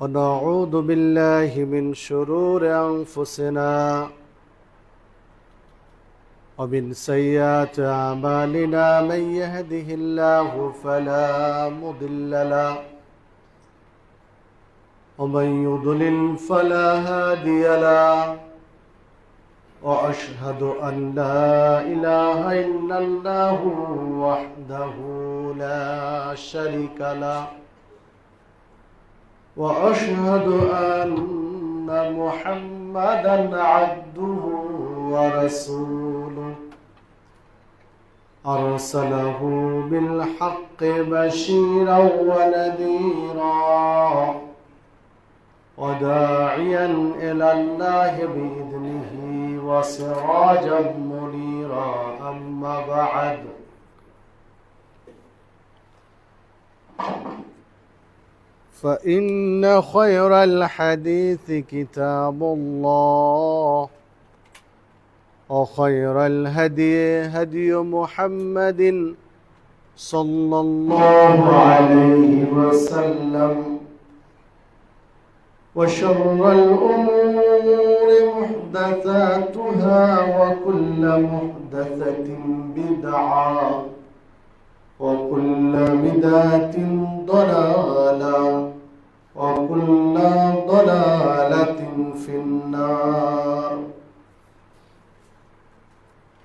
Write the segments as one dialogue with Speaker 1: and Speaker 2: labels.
Speaker 1: ونعوذ بالله من شرور أنفسنا ومن سيئات أعمالنا من يهده الله فلا مضل له ومن يضلل فلا هادي له وأشهد أن لا إله إلا الله وحده لا شريك له وأشهد أن محمدا عبده ورسوله أرسله بالحق بشيرا ونذيرا وداعيا إلى الله بإذنه وسراجا منيرا أما بعد فإن خير الحديث كتاب الله وخير الهدي هدي محمد صلى الله عليه وسلم وشر الأمور محدثاتها وكل محدثة بدعة وكل بدعة ضلالة وكل ضلالة في النار.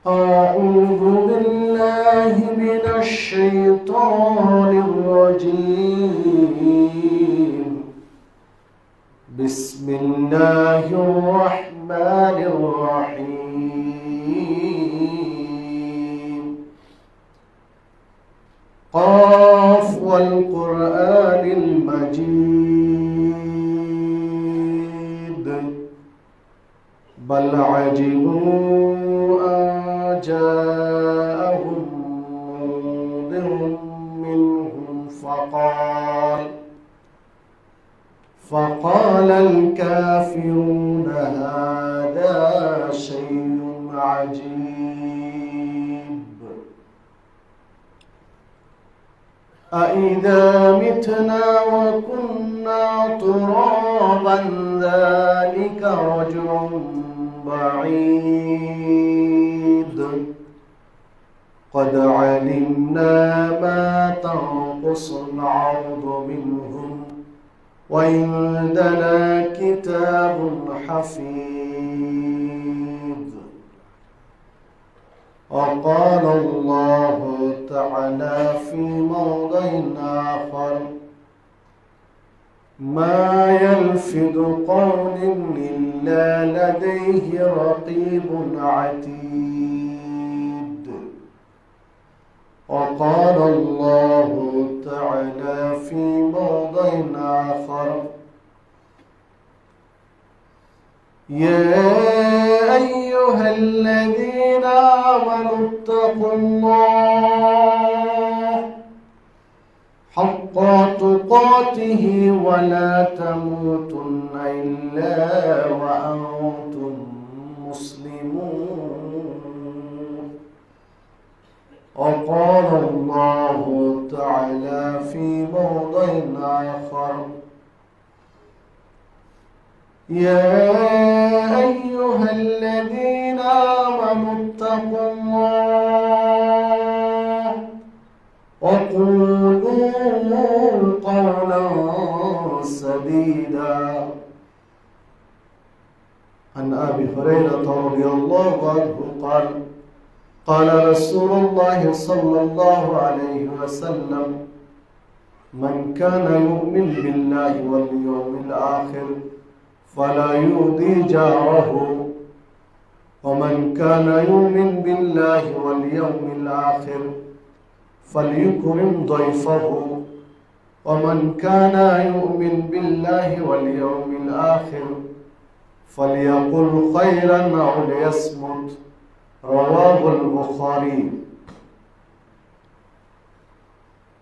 Speaker 1: أعوذ بالله من الشيطان الرجيم. بسم الله الرحمن الرحيم. قاف والقرآن المجيد بل عجبوا أن جاءهم منذر منهم فقال الكافرون هذا شيء عجيب أإذا متنا وكنا ترابا ذلك رجع بعيد قد علمنا ما تنقص الأرض منهم وعندنا كتاب حفيظ. وقال الله تعالى في موضع آخر ما يلفظ قول إلا لديه رقيب عتيد. وقال الله تعالى في موضع آخر يا أيها الذين آمنوا اتقوا الله حق تقاته ولا تموتن إلا وأنتم مسلمون. وقال الله تعالى في موضع آخر يا أيها الذين آمنوا اتقوا الله وقولوا قولا سديدا. عن أبي هريرة رضي الله عنه قال قال رسول الله صلى الله عليه وسلم من كان يؤمن بالله واليوم الآخر فلا يؤذي جاره ومن كان يؤمن بالله واليوم الآخر فليكرم ضيفه ومن كان يؤمن بالله واليوم الآخر فليقل خيرا أو ليصمت. رواه البخاري.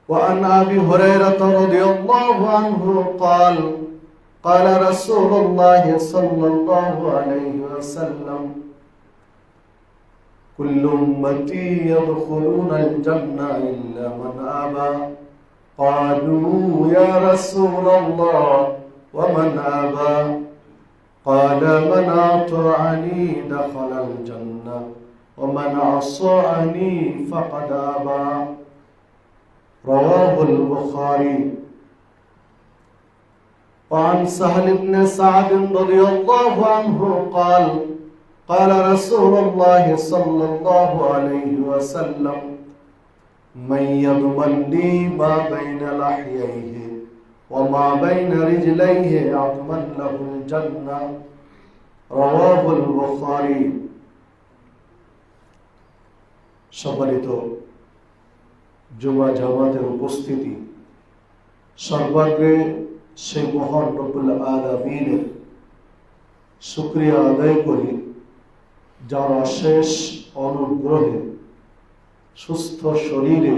Speaker 1: وعن أبي هريرة رضي الله عنه قال قال رسول الله صلى الله عليه وسلم كل أمتي يدخلون الجنة إلا من أبى قالوا يا رسول الله ومن أبى قال من أطاعني دخل الجنة ومن عصاني فقد أبى رواه البخاري وعن سهل بن سعد رضي الله عنه قال قال رسول الله صلى الله عليه وسلم من يضمن لي ما بين لحييه وما بين رجليه أضمن له الجنة رواه البخاري সম্মানিত জুমা জামাতের উপস্থিতি, সর্বাগ্রে সেই মহান রব্বুল আলামিনের শুকরিয়া আদায় করি যার অশেষ অনুগ্রহে সুস্থ শরীরে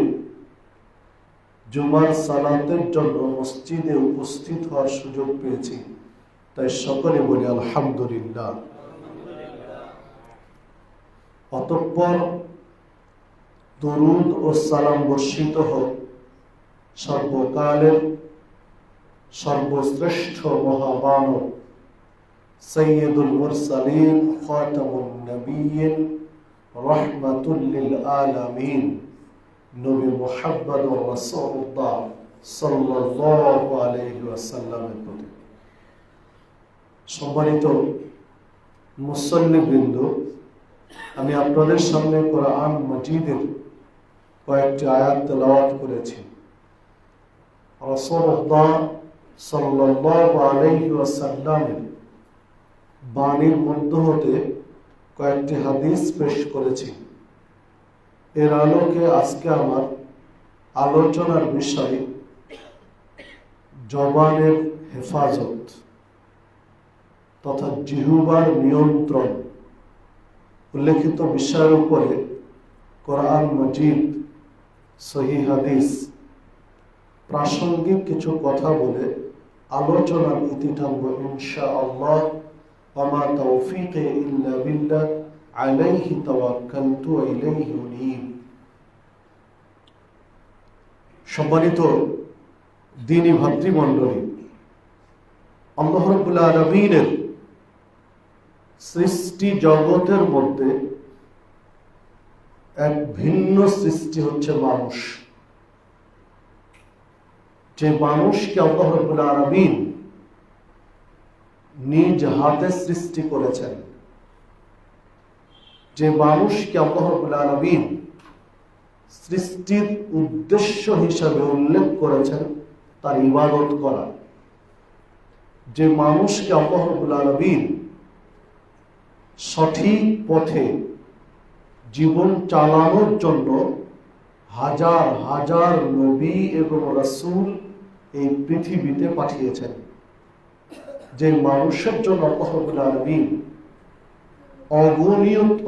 Speaker 1: জুমার সালাতের জন্য মসজিদে উপস্থিত হওয়ার সুযোগ পেয়েছি, তাই সকলে বলি আলহামদুলিল্লাহ। অতঃপর দরুদ ও সালাম বর্ষিত হোক সর্বকালের সর্বশ্রেষ্ঠ মহামানব সৈয়দুল মুরসালিন খাতামুন নবিয়্যিন রাহমাতুল লিল আলামিন নবী মুহাম্মদুর রাসূলুল্লাহ সাল্লাল্লাহু আলাইহি ওয়াসাল্লামের প্রতি। সম্মানিত মুসল্লিবৃন্দ, আমি আপনাদের সামনে কোরআন মাজিদের কয়েকটি আয়াত তেলাওয়াত করেছি। রাসূলুল্লাহ সাল্লাল্লাহু আলাইহি ওয়াসাল্লামের বাণীর মধ্য হতে কয়েকটি হাদিস পেশ করেছি। এর আলোকে আজকে আমার আলোচনার বিষয় জবানের হেফাজত তথা জিহ্বার নিয়ন্ত্রণ উল্লেখিত বিষয়ের উপরে কোরআন মাজিদ, সহিহ হাদিস, প্রাসঙ্গিক কিছু কথা বলে আলোচনার ইতি টানব ইনশাআল্লাহ। ওয়া মা তাওফীকি ইল্লা বিল্লাহ আলাইহি তাওয়াক্কালতু ওয়া ইলাইহি উনীব। সম্মানিত দ্বীনী ভাতৃমণ্ডলী, আল্লাহ রাব্বুল আলামিনের সৃষ্টি জগতের মধ্যে এক ভিন্ন সৃষ্টি হচ্ছে মানুষ। যে মানুষকে আল্লাহ রাব্বুল আলামিন নিজ হাতে সৃষ্টি করেছেন, যে মানুষকে আল্লাহ রাব্বুল আলামিন সৃষ্টির উদ্দেশ্য হিসাবে উল্লেখ করেছেন তার ইবাদত করা, যে মানুষকে আল্লাহ রাব্বুল আলামিন সঠিক পথে জীবন চালানোর জন্য হাজার হাজার নবী এবং রাসূল এই পৃথিবীতে পাঠিয়েছেন, যে মানুষের জন্য আল্লাহ রাব্বুল আলামিন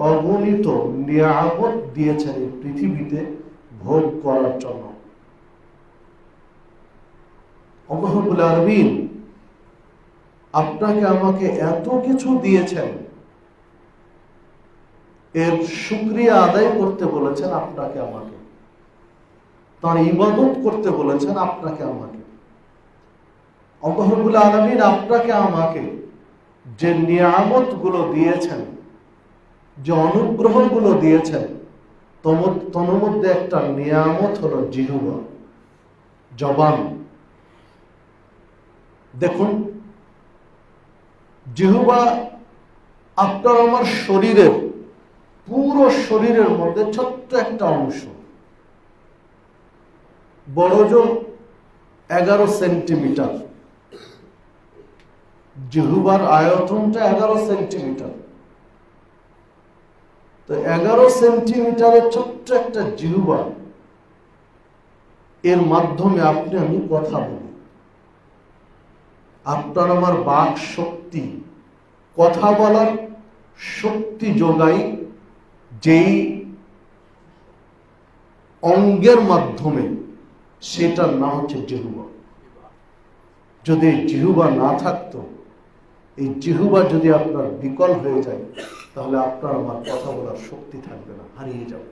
Speaker 1: অগণিত নিয়ামত দিয়েছেন এই পৃথিবীতে ভোগ করার জন্য। আল্লাহ রাব্বুল আলামিন আপনাকে আমাকে এত কিছু দিয়েছেন, এর শুকরিয়া আদায় করতে বলেছেন আপনাকে আমাকে, তার ইবাদত করতে বলেছেন আপনাকে আমাকে। আল্লাহ রাব্বুল আলামিন আপনাকে আমাকে যে নিয়ামত গুলো দিয়েছেন, যে অনুগ্রহ গুলো দিয়েছেন, তন্মধ্যে একটা নিয়ামত হলো জিহ্বা, জবান। দেখুন, জিহ্বা আপনার আমার শরীরের, পুরো শরীরের মধ্যে ছোট্ট একটা অংশ, বড় জোর 11 সেন্টিমিটার। জিহ্বার আয়তনটা 11 সেন্টিমিটার। তো 11 সেন্টিমিটারের ছোট্ট একটা জিহ্বা, এর মাধ্যমে আপনি আমি কথা বলি। আপনার আমার বাক শক্তি, কথা বলার শক্তি যোগাই যেই অঙ্গের মাধ্যমে, সেটার নাম হচ্ছে জিহ্বা। যদি জিহ্বা না থাকতো, এই জিহ্বা যদি আপনার বিকল হয়ে যায়, তাহলে আপনার আমার কথা বলার শক্তি থাকবে না, হারিয়ে যাবে।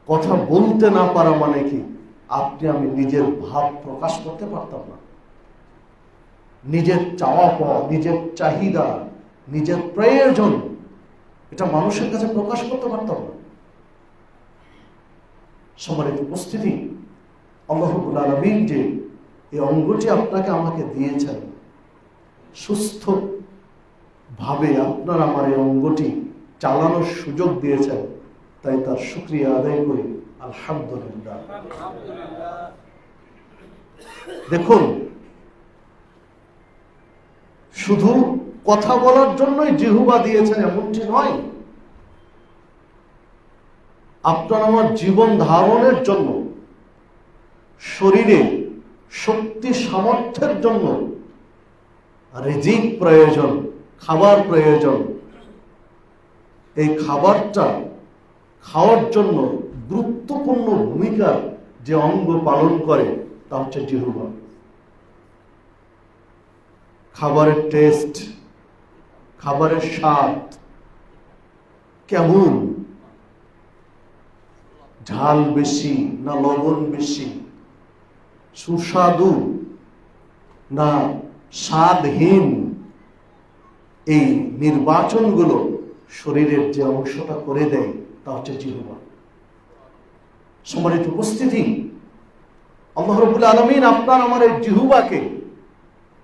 Speaker 1: কথা বলতে না পারা মানে কি? আপনি আমি নিজের ভাব প্রকাশ করতে পারতাম না। নিজের চাওয়া পাওয়া, নিজের চাহিদা, নিজের প্রয়োজন, এটা মানুষের কাছে প্রকাশ করতে পারতাম না। সম্মানিত উপস্থিতি, আল্লাহ রাব্বুল আলামিন যে এই অঙ্গটি আপনাকে আমাকে দিয়েছেন, সুস্থ ভাবে আপনার আমার এই অঙ্গটি চালানোর সুযোগ দিয়েছেন, তাই তার শুকরিয়া আদায় করি, আলহামদুলিল্লাহ। দেখুন, শুধু কথা বলার জন্যই জিহ্বা দিয়েছেন এমনটি নয়, আপনার আমার জীবন ধারণের জন্য, শরীরে শক্তি সামর্থ্যের জন্য রিজিক প্রয়োজন, খাবার প্রয়োজন। এই খাবারটা খাওয়ার জন্য গুরুত্বপূর্ণ ভূমিকা যে অঙ্গ পালন করে তা হচ্ছে জিহ্বা। খাবারের টেস্ট, খাবারের স্বাদ কেমন, ঝাল বেশি না লবণ বেশি, সুস্বাদু না স্বাদহীন, এই নির্বাচনগুলো শরীরের যে অংশটা করে দেয় তা হচ্ছে জিহ্বা। সম্মানিত উপস্থিতি, আল্লাহ রাব্বুল আলামিন আপনার আমার এই জিহ্বাকে,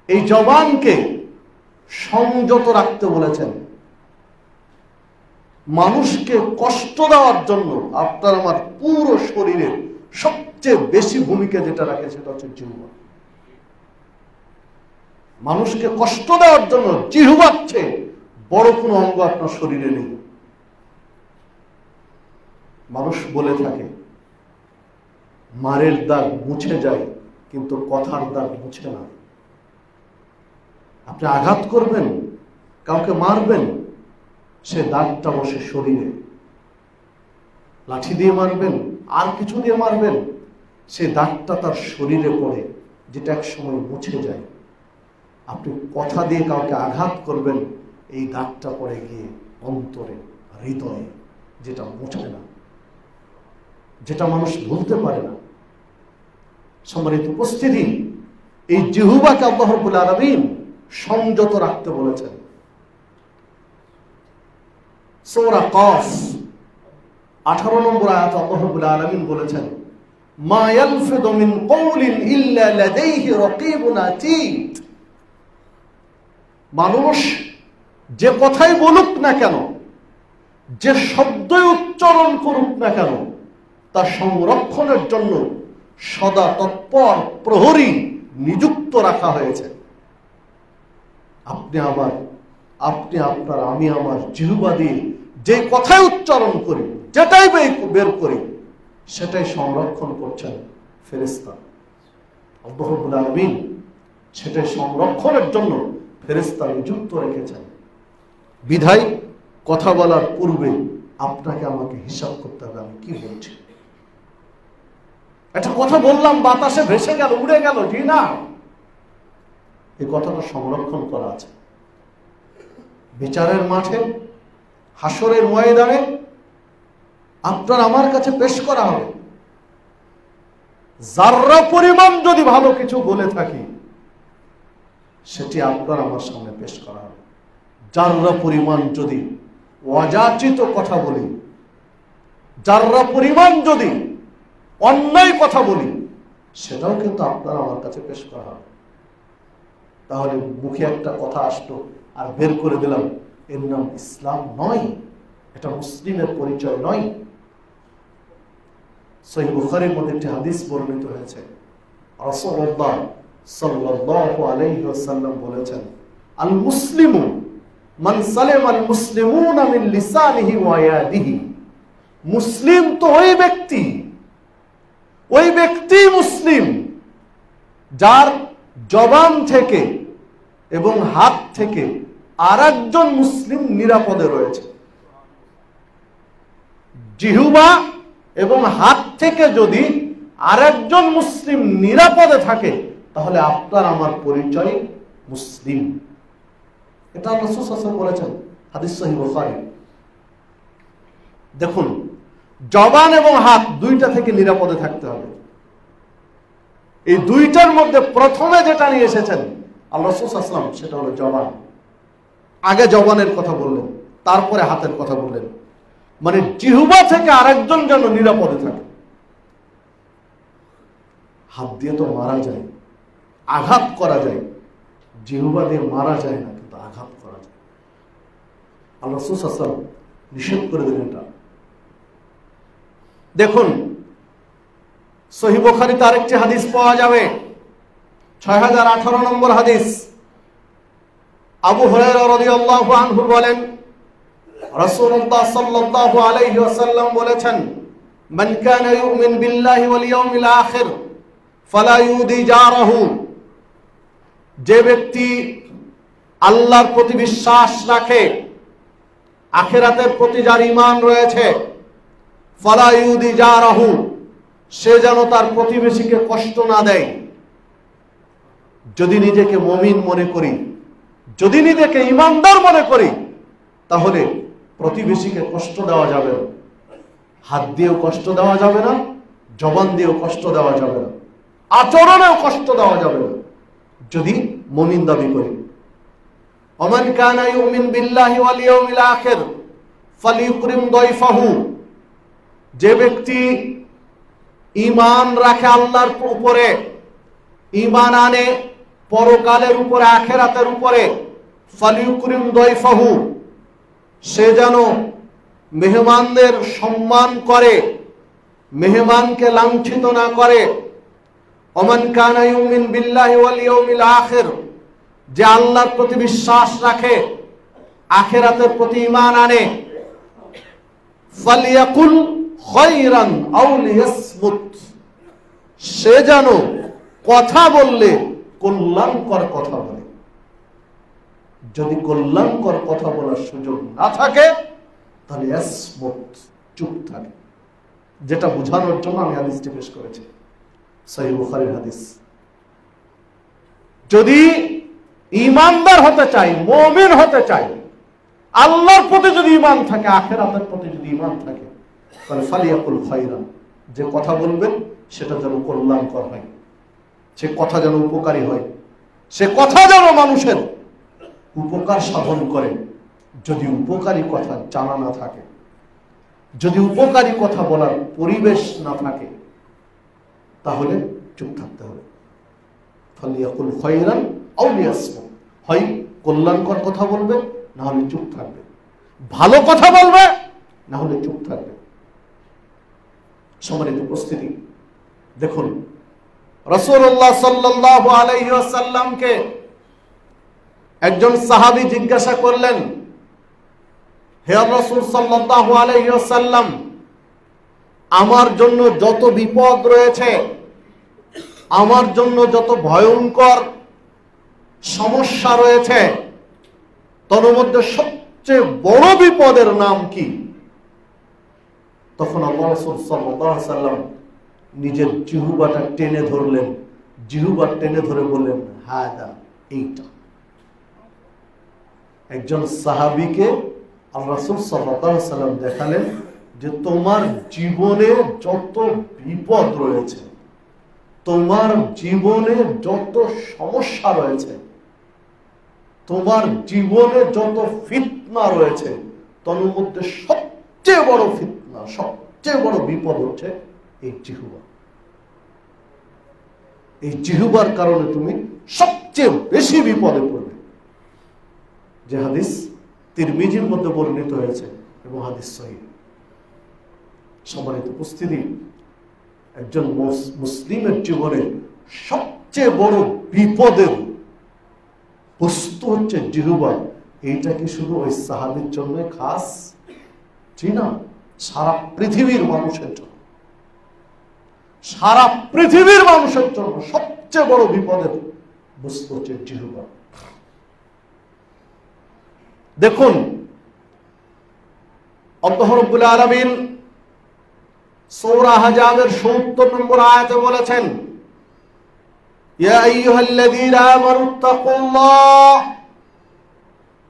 Speaker 1: এই জবানকে সংযত রাখতে বলেছেন। মানুষকে কষ্ট দেওয়ার জন্য আপনার আমার পুরো শরীরে সবচেয়ে বেশি ভূমিকা যেটা রাখে সেটা হচ্ছে জিহ্বা। মানুষকে কষ্ট দেওয়ার জন্য জিহ্বার চেয়ে বড় কোনো অঙ্গ আপনার শরীরে নেই। মানুষ বলে থাকে মারের দাগ মুছে যায়, কিন্তু কথার দাগ মুছে না। আপনি আঘাত করবেন, কাউকে মারবেন, সে দাগটা বসে শরীরে। লাঠি দিয়ে মারবেন, আর কিছু দিয়ে মারবেন, সে দাগটা তার শরীরে পড়ে, যেটা এক সময় মুছে যায়। আপনি কথা দিয়ে কাউকে আঘাত করবেন, এই দাগটা পড়ে গিয়ে অন্তরে, হৃদয়ে, যেটা মুছে না, যেটা মানুষ ভুলতে পারে না। সম্মানিত উপস্থিতি, এই জিহ্বাকে আল্লাহ রাব্বুল আলামিন সংযত রাখতে বলেছেন। সূরা কফ 18 নম্বর আয়াত আল্লাহ রাব্বুল আলামিন বলেছেন, মা ইয়ালফিযু মিন কওলিন ইল্লা লাদাইহি রাকীবুন আতীদ। মানুষ যে কথাই বলুক না কেন, যে শব্দই উচ্চারণ করুক না কেন, তার সংরক্ষণের জন্য সদা তৎপর প্রহরী নিযুক্ত রাখা হয়েছে। আপনি আপনার, আমি আমার জিহ্বা দিয়ে যে কথাই উচ্চারণ করি, যেটাই বের করি, সেটাই সংরক্ষণ করছেন ফেরেশতা। আল্লাহ রাব্বুল আলামিন সেটাই সংরক্ষণের জন্য ফেরেশতা নিযুক্ত রেখেছেন। বিধায় কথা বলার পূর্বে আপনাকে আমাকে হিসাব করতে হবে, আমি কি বলছি। একটা কথা বললাম, বাতাসে ভেসে গেল, উড়ে গেল, জি না, এই কথাটা সংরক্ষণ করা আছে। বিচারের মাঠে, হাসরের ময়দানে আপনার আমার কাছে পেশ করা হবে। যাররা পরিমাণ যদি ভালো কিছু বলে থাকি, সেটি আপনার আমার সামনে পেশ করা হবে। যাররা পরিমাণ যদি অযাচিত কথা বলি, যাররা পরিমাণ যদি অন্যায় কথা বলি, সেটাও কিন্তু আপনার আমার কাছে পেশ করা হবে। তাহলে মুখে একটা কথা আসলো আর বের করে দিলাম, এর নাম ইসলাম নয়, এটা মুসলিমের পরিচয় নয়। সহিহ বুখারীর মধ্যে একটি হাদিস বর্ণিত হয়েছে, রাসূলুল্লাহ সাল্লাল্লাহু আলাইহি ওয়াসাল্লাম বলেছেন, আল মুসলিমু মান সালামা আল মুসলিমুনা মিন লিসানিহি ওয়া ইয়াদিহি। মুসলিম তো ওই ব্যক্তি মুসলিম যার জবান থেকে এবং হাত থেকে আরেকজন মুসলিম নিরাপদে রয়েছে। জিহ্বা এবং হাত থেকে যদি আরেকজন মুসলিম নিরাপদে থাকে, তাহলে আপনার আমার পরিচয় মুসলিম। এটা রাসূল সাল্লাল্লাহু আলাইহি ওয়াসাল্লাম বলেছেন, হাদিস সহিহ বুখারী। দেখুন, জবান এবং হাত দুইটা থেকে নিরাপদে থাকতে হবে। এই দুইটার মধ্যে প্রথমে যেটা নিয়ে এসেছেন আল্লাহ রাসূল সাল্লাল্লাহু আলাইহি ওয়াসাল্লাম, সেটা হলো জবান। আগে জবানের কথা বললেন, তারপরে হাতের কথা বললেন। মানে জিহ্বা থেকে আরেকজন যেন নিরাপদে থাকে। হাত দিয়ে তো মারা যায়, আঘাত করা যায়, জিহ্বা দিয়ে মারা যায় না, কিন্তু আঘাত করা যায়। আল্লাহ রাসূল সাল্লাল্লাহু আলাইহি ওয়াসাল্লাম নিষেধ করে দিলেন এটা। দেখুন, সহিহ বুখারীতে আরেকটি হাদিস পাওয়া যাবে, 6018 নম্বর হাদিস। আবু হুরায়রা রাদিয়াল্লাহু আনহু বলেন, রাসূলুল্লাহ সাল্লাল্লাহু আলাইহি ওয়াসাল্লাম বলেছেন, মান কানা ইউমিন বিল্লাহি ওয়াল ইয়াউমিল আখির ফালা ইউদি জারাহু। যে ব্যক্তি আল্লাহর প্রতি বিশ্বাস রাখে, আখিরাতের প্রতি যার ঈমান রয়েছে, ফালা ইউদি জারাহু, সে যেন তার প্রতিবেশীকে কষ্ট না দেয়। যদি নিজেকে মুমিন মনে করি, যদি নিজেকে ঈমানদার মনে করি, তাহলে প্রতিবেশীকে কষ্ট দেওয়া যাবে না। হাত দিয়েও কষ্ট দেওয়া যাবে না, জবান দিয়েও কষ্ট দেওয়া যাবে না, আচরণেও কষ্ট দেওয়া যাবে না, যদি মুমিন দাবি করি। ওমান কানা ইউমিন বিল্লাহি ওয়াল ইয়াউমিল আখির ফালিয়ুকরিম দাইফাহু। যে ব্যক্তি ঈমান রাখে আল্লাহর উপরে, ঈমান আনে পরকালের উপরে, আখিরাতের উপরে, ফালিয়ুকরিম দাইফাহু, সে যেন মেহমানদের সম্মান করে, মেহমানকে লাঞ্ছিত না করে। ওমান কানা ইউমিন বিল্লাহি ওয়াল ইয়াউমিল আখির, যে আল্লাহর প্রতি বিশ্বাস রাখে, আখিরাতের প্রতি ঈমান আনে, ফালিয়াকুল খায়রান আও লিয়াসমুত, সে যেন কথা বললে কল্যাণকর কথা বলে। যদি কল্যাণকর কথা বলার সুযোগ না থাকে, তাহলে ইয়াসমুত, চুপ থাকে। যেটা বোঝানোর জন্য আমি হাদিসটি পেশ করেছি, সহিহ বুখারীর হাদিস। যদি ঈমানদার হতে চাই, মুমিন হতে চাই, আল্লাহর প্রতি যদি ঈমান থাকে, আখিরাতের প্রতি যদি ঈমান থাকে, তাহলে ফালিয়াকুল খায়রান, যে কথা বলবেন সেটা যেন কল্যাণকর হয়, সে কথা যেন উপকারী হয়, সে কথা যেন মানুষের উপকার সাধন করে। যদি উপকারী কথা জানা না থাকে, যদি উপকারী কথা বলার পরিবেশ না থাকে, তাহলে চুপ থাকতে হবে। ফালিয়াকুল খায়রান আও লিয়াসমুত, হয় কল্যাণকর কথা বলবে, না হলে চুপ থাকবে, ভালো কথা বলবে, না হলে চুপ থাকবে। সম্মানিত উপস্থিতি, দেখুন, রাসূলুল্লাহ সাল্লাল্লাহু আলাইহি ওয়াসাল্লামকে একজন সাহাবী জিজ্ঞাসা করলেন, হে রাসূল সাল্লাল্লাহু আলাইহি ওয়াসাল্লাম, আমার জন্য যত বিপদ রয়েছে, আমার জন্য যত ভয়ঙ্কর সমস্যা রয়েছে, তার মধ্যে সবচেয়ে বড় বিপদের নাম কি? তখন আল্লাহ রাসূল সাল্লাল্লাহু আলাইহি ওয়াসাল্লাম নিজের জিহ্বাটা টেনে ধরলেন, জিহ্বা টেনে ধরে বললেন, হাদা, এইটা। একজন সাহাবীকে আল্লাহ রাসূল সাল্লাল্লাহু আলাইহি ওয়াসাল্লাম দেখালেন যে তোমার জীবনে যত বিপদ রয়েছে, তোমার জীবনে যত সমস্যা রয়েছে, তোমার জীবনে যত ফিতনা রয়েছে, তার মধ্যে সবচেয়ে বড় ফিতনা, সবচেয়ে বড় বিপদ হচ্ছে এই জিহ্বা। এই জিহ্বার কারণে তুমি সবচেয়ে বেশি বিপদে পড়বে। যে হাদিস তিরমিজির মধ্যে বর্ণিত হয়েছে এবং হাদিস সহিহ। সম্মানিত উপস্থিতি, একজন মুসলিমের জীবনে সবচেয়ে বড় বিপদের বস্তু হচ্ছে জিহ্বা। এইটা কি শুধু ওই সাহাবীর জন্য খাস? জি না, সারা পৃথিবীর মানুষের জন্য, সারা পৃথিবীর মানুষের জন্য সবচেয়ে বড় বিপদের বস্তু হচ্ছে জিহ্বা। দেখুন, আল্লাহ রাব্বুল আলামিন সূরা আহজাবের ৭০ নম্বর আয়াতে বলেছেন, ইয়া আইয়ুহাল্লাযীনা আমানুত্তাকুল্লাহ,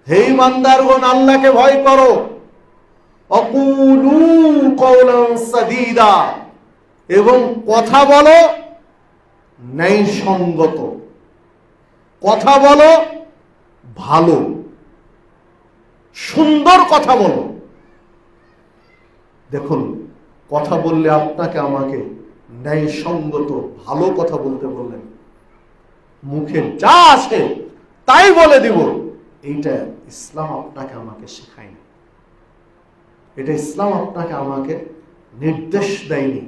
Speaker 1: হে ঈমানদারগণ, আল্লাহকে ভয় করো। ওয়াকুলু কওলান সাদীদা, এবং কথা বলো ন্যায়সঙ্গত, কথা বলো, ভালো সুন্দর কথা বলো। দেখুন, কথা বললে আপনাকে আমাকে ন্যায়সঙ্গত ভালো কথা বলতে বললেন, মুখে যা আছে তাই বলে দিব, এইটা ইসলাম আপনাকে আমাকে শেখায়নি, এটা ইসলাম আপনাকে আমাকে নির্দেশ দেয়নি,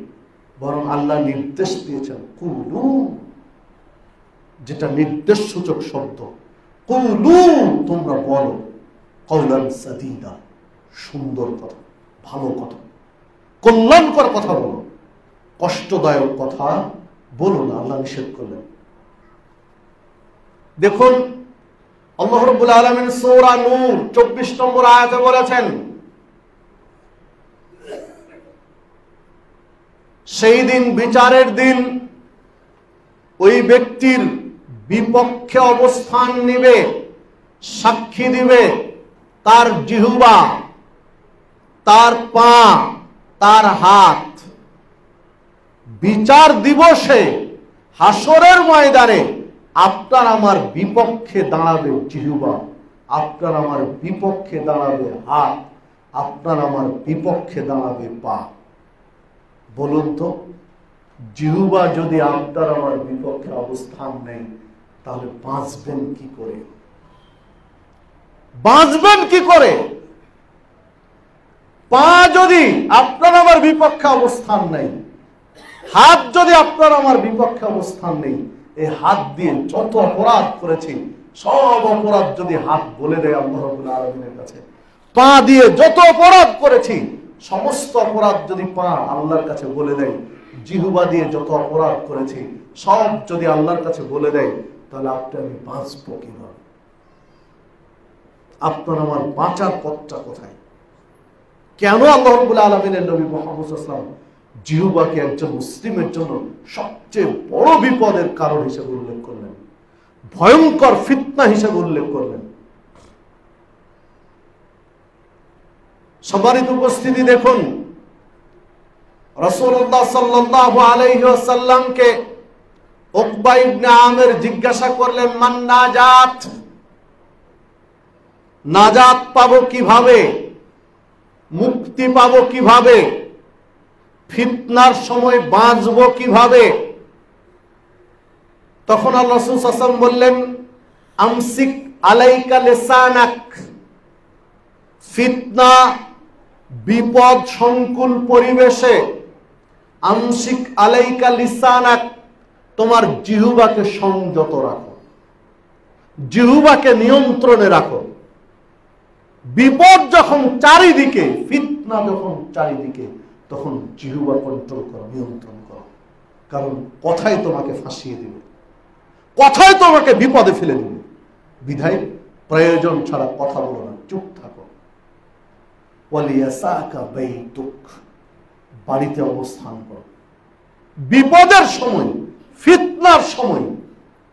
Speaker 1: বরং আল্লাহ নির্দেশ দিয়েছেন কুলু, যেটা নির্দেশ সূচক শব্দ। কুলু, তোমরা বলো, কওলান সাদীদা, সুন্দর কথা, ভালো কথা, কল্যাণকর কথা বলো, কষ্টদায়ক কথা বলো না, আল্লাহ নিষেধ করলেন। দেখুন, আল্লাহ রাব্বুল আলামিন সূরা নূর 24 নম্বর আয়াতে বলেছেন, সেই দিন, বিচারের দিন, ওই ব্যক্তির বিপক্ষে অবস্থান নিবে, সাক্ষী দিবে তার জিহ্বা, তার পা, তার হাত। বিচার দিবসে, হাসরের ময়দানে আপনার আমার বিপক্ষে দাঁড়াবে জিহ্বা, আপনার আমার বিপক্ষে দাঁড়াবে হাত, আপনার আমার বিপক্ষে দাঁড়াবে পা। বলুন তো, জিহ্বা যদি আপনার আমার বিপক্ষে অবস্থান নেই, তাহলে বাঁচবেন কি করে? বাঁচবেন কি করে? পা যদি আপনার আমার বিপক্ষে অবস্থান নেই, হাত যদি আপনার আমার বিপক্ষে অবস্থান নেই, এই হাত দিয়ে যত অপরাধ করেছি সব অপরাধ যদি হাত বলে দেয় আল্লাহ রাব্বুল আলামিনের কাছে, পা দিয়ে যত অপরাধ করেছি সমস্ত অপরাধ যদি পা আল্লাহর কাছে বলে দেয়, জিহ্বা দিয়ে যত অপরাধ করেছি সব যদি আল্লাহর কাছে বলে দেয়, তাহলে আপনি আমি বাঁচবো কিভাবে? আপনার আমার বাঁচার পথটা কোথায়? কেন আল্লাহ রাব্বুল আলামিনের নবী মুহাম্মদ সাল্লাল্লাহু আলাইহি ওয়াসাল্লাম জিহ্বাকে একজন মুসলিমের জন্য সবচেয়ে বড় বিপদের কারণ হিসেবে উল্লেখ করলেন, ভয়ঙ্কর ফিতনা হিসেবে উল্লেখ করলেন? সম্মানিত উপস্থিতি, দেখুন, রাসূলুল্লাহ সাল্লাল্লাহু আলাইহি ওয়াসাল্লামকে উকবা ইবনে আমির জিজ্ঞাসা করলেন, মান নাজাত, নাজাত পাবো কিভাবে, মুক্তি পাবো কিভাবে, ফিতনার সময় বাঁচবো কিভাবে? তখন আল্লাহ রাসূল সাল্লাল্লাহু আলাইহি ওয়াসাল্লাম বললেন, আমসিক আলাইকা লিসানাক, ফিতনা বিপদ সংকুল পরিবেশে আমসিক আলাইকা লিসানাক, তোমার জিহ্বাকে সংযত রাখো, জিহ্বাকে নিয়ন্ত্রণে রাখো। বিপদ যখন চারিদিকে, ফিতনা যখন চারিদিকে, তখন জিহ্বা কন্ট্রোল করো, নিয়ন্ত্রণ করো, কারণ কথাই তোমাকে ফাঁসিয়ে দিবে, কথাই তোমাকে বিপদে ফেলে দিবে। বিধায় প্রয়োজন ছাড়া কথা বলো না, চুপ থাকো। ওয়ালিয়াসাকা বাইতুক, বাড়িতে অবস্থান করো। বিপদের সময়, ফিতনার সময়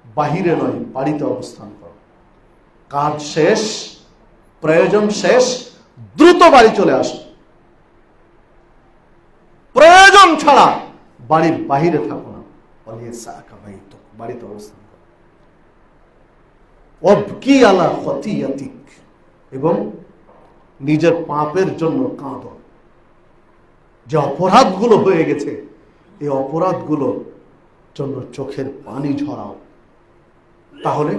Speaker 1: বাহিরে নয়, বাড়িতে অবস্থান করো। কাজ শেষ, প্রয়োজন শেষ, দ্রুত বাড়ি চলে আসো। প্রয়োজন ছাড়া বাড়ির বাহিরে থাকো না। ওয়ালিয়াসাকা বাইতুক, বাড়িতে অবস্থান করো। ওয়াবকি আলা খতিয়াতিক, এবং নিজের পাপের জন্য কাঁদো। যে অপরাধগুলো হয়ে গেছে, এই অপরাধগুলোর জন্য চোখের পানি ঝরাও, তাহলে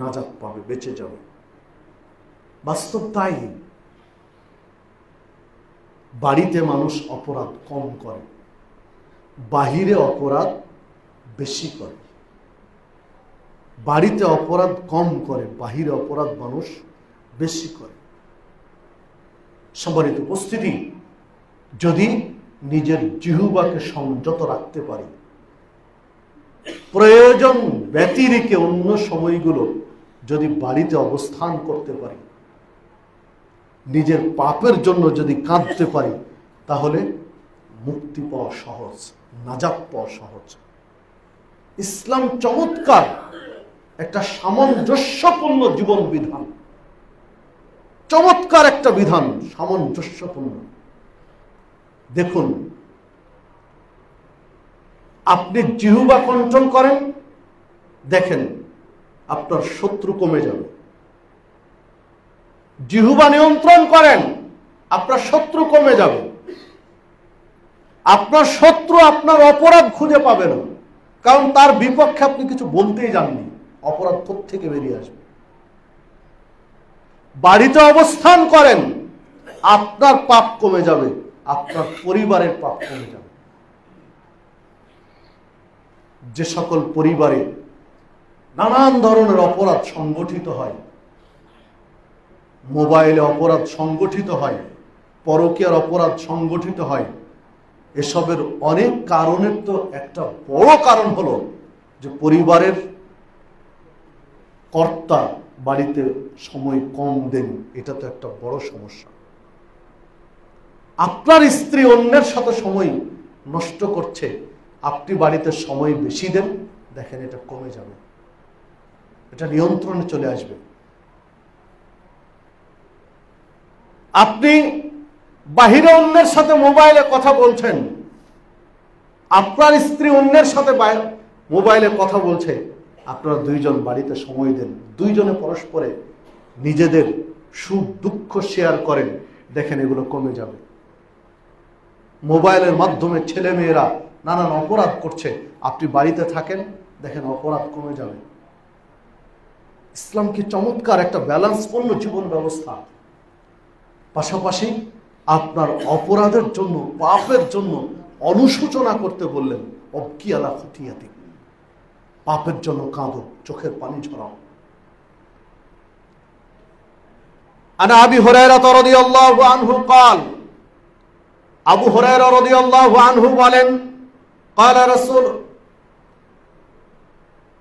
Speaker 1: নাজাত পাবে, বেঁচে যাবে। বাস্তব তাই। বাড়িতে মানুষ অপরাধ কম করে, বাহিরে অপরাধ বেশি করে। বাড়িতে অপরাধ কম করে, বাহিরে অপরাধ মানুষ বেশি করে। সম্মানিত উপস্থিতি, যদি নিজের জিহ্বাকে সংযত রাখতে পারি, প্রয়োজন ব্যতিরেকে অন্য সময়গুলো যদি বাড়িতে অবস্থান করতে পারি, নিজের পাপের জন্য যদি কাঁদতে পারি, তাহলে মুক্তি পাওয়া সহজ, নাজাত পাওয়া সহজ। ইসলাম চমৎকার একটা সামঞ্জস্যপূর্ণ জীবন বিধান, চমৎকার একটা বিধান, সামঞ্জস্যপূর্ণ। দেখুন, আপনি জিহ্বা কন্ট্রোল করেন, দেখেন আপনার শত্রু কমে যাবে। জিহ্বা নিয়ন্ত্রণ করেন, আপনার শত্রু কমে যাবে। আপনার শত্রু আপনার অপরাধ খুঁজে পাবে না, কারণ তার বিপক্ষে আপনি কিছু বলতেই জাননি। অপরাধ থেকে বেরিয়ে আসবে। বাড়িতে অবস্থান করেন, আপনার পাপ কমে যাবে, আপনার পরিবারের পাপ কমে যাবে। যে সকল পরিবারে নানান ধরনের অপরাধ সংগঠিত হয়, মোবাইলে অপরাধ সংগঠিত হয়, পরকীয়ার অপরাধ সংগঠিত হয়, এসবের অনেক কারণের তো একটা বড় কারণ হলো যে পরিবারের কর্তা বাড়িতে সময় কম দেন। এটা তো একটা বড় সমস্যা। আপনার স্ত্রী অন্যের সাথে সময় নষ্ট করছে, আপনি বাড়িতে সময় বেশি দেন, দেখেন এটা কমে যাবে, এটা নিয়ন্ত্রণে চলে আসবে। আপনি বাহিরে অন্যের সাথে মোবাইলে কথা বলছেন, আপনার স্ত্রী অন্যের সাথে মোবাইলে কথা বলছে, আপনারা দুইজন বাড়িতে সময় দেন, দুইজনে পরস্পরে নিজেদের সুখ দুঃখ শেয়ার করেন, দেখেন এগুলো কমে যাবে। মোবাইলের মাধ্যমে ছেলে মেয়েরা নানান অপরাধ করছে, আপনি বাড়িতে থাকেন, দেখেন অপরাধ কমে যাবে। ইসলাম কি চমৎকার একটা ব্যালেন্সপূর্ণ জীবন ব্যবস্থা। পাশাপাশি আপনার অপরাধের জন্য, পাপের জন্য অনুশোচনা করতে বললেন। অবকি আলা খতিয়াতি, পাপের জন্য কাঁদো, চোখের পানি ঝরাও। আনা আবি হুরায়রা রাদিয়াল্লাহু আনহু قال, আবু হুরায়রা রাদিয়াল্লাহু আনহু বলেন, قال রাসূল,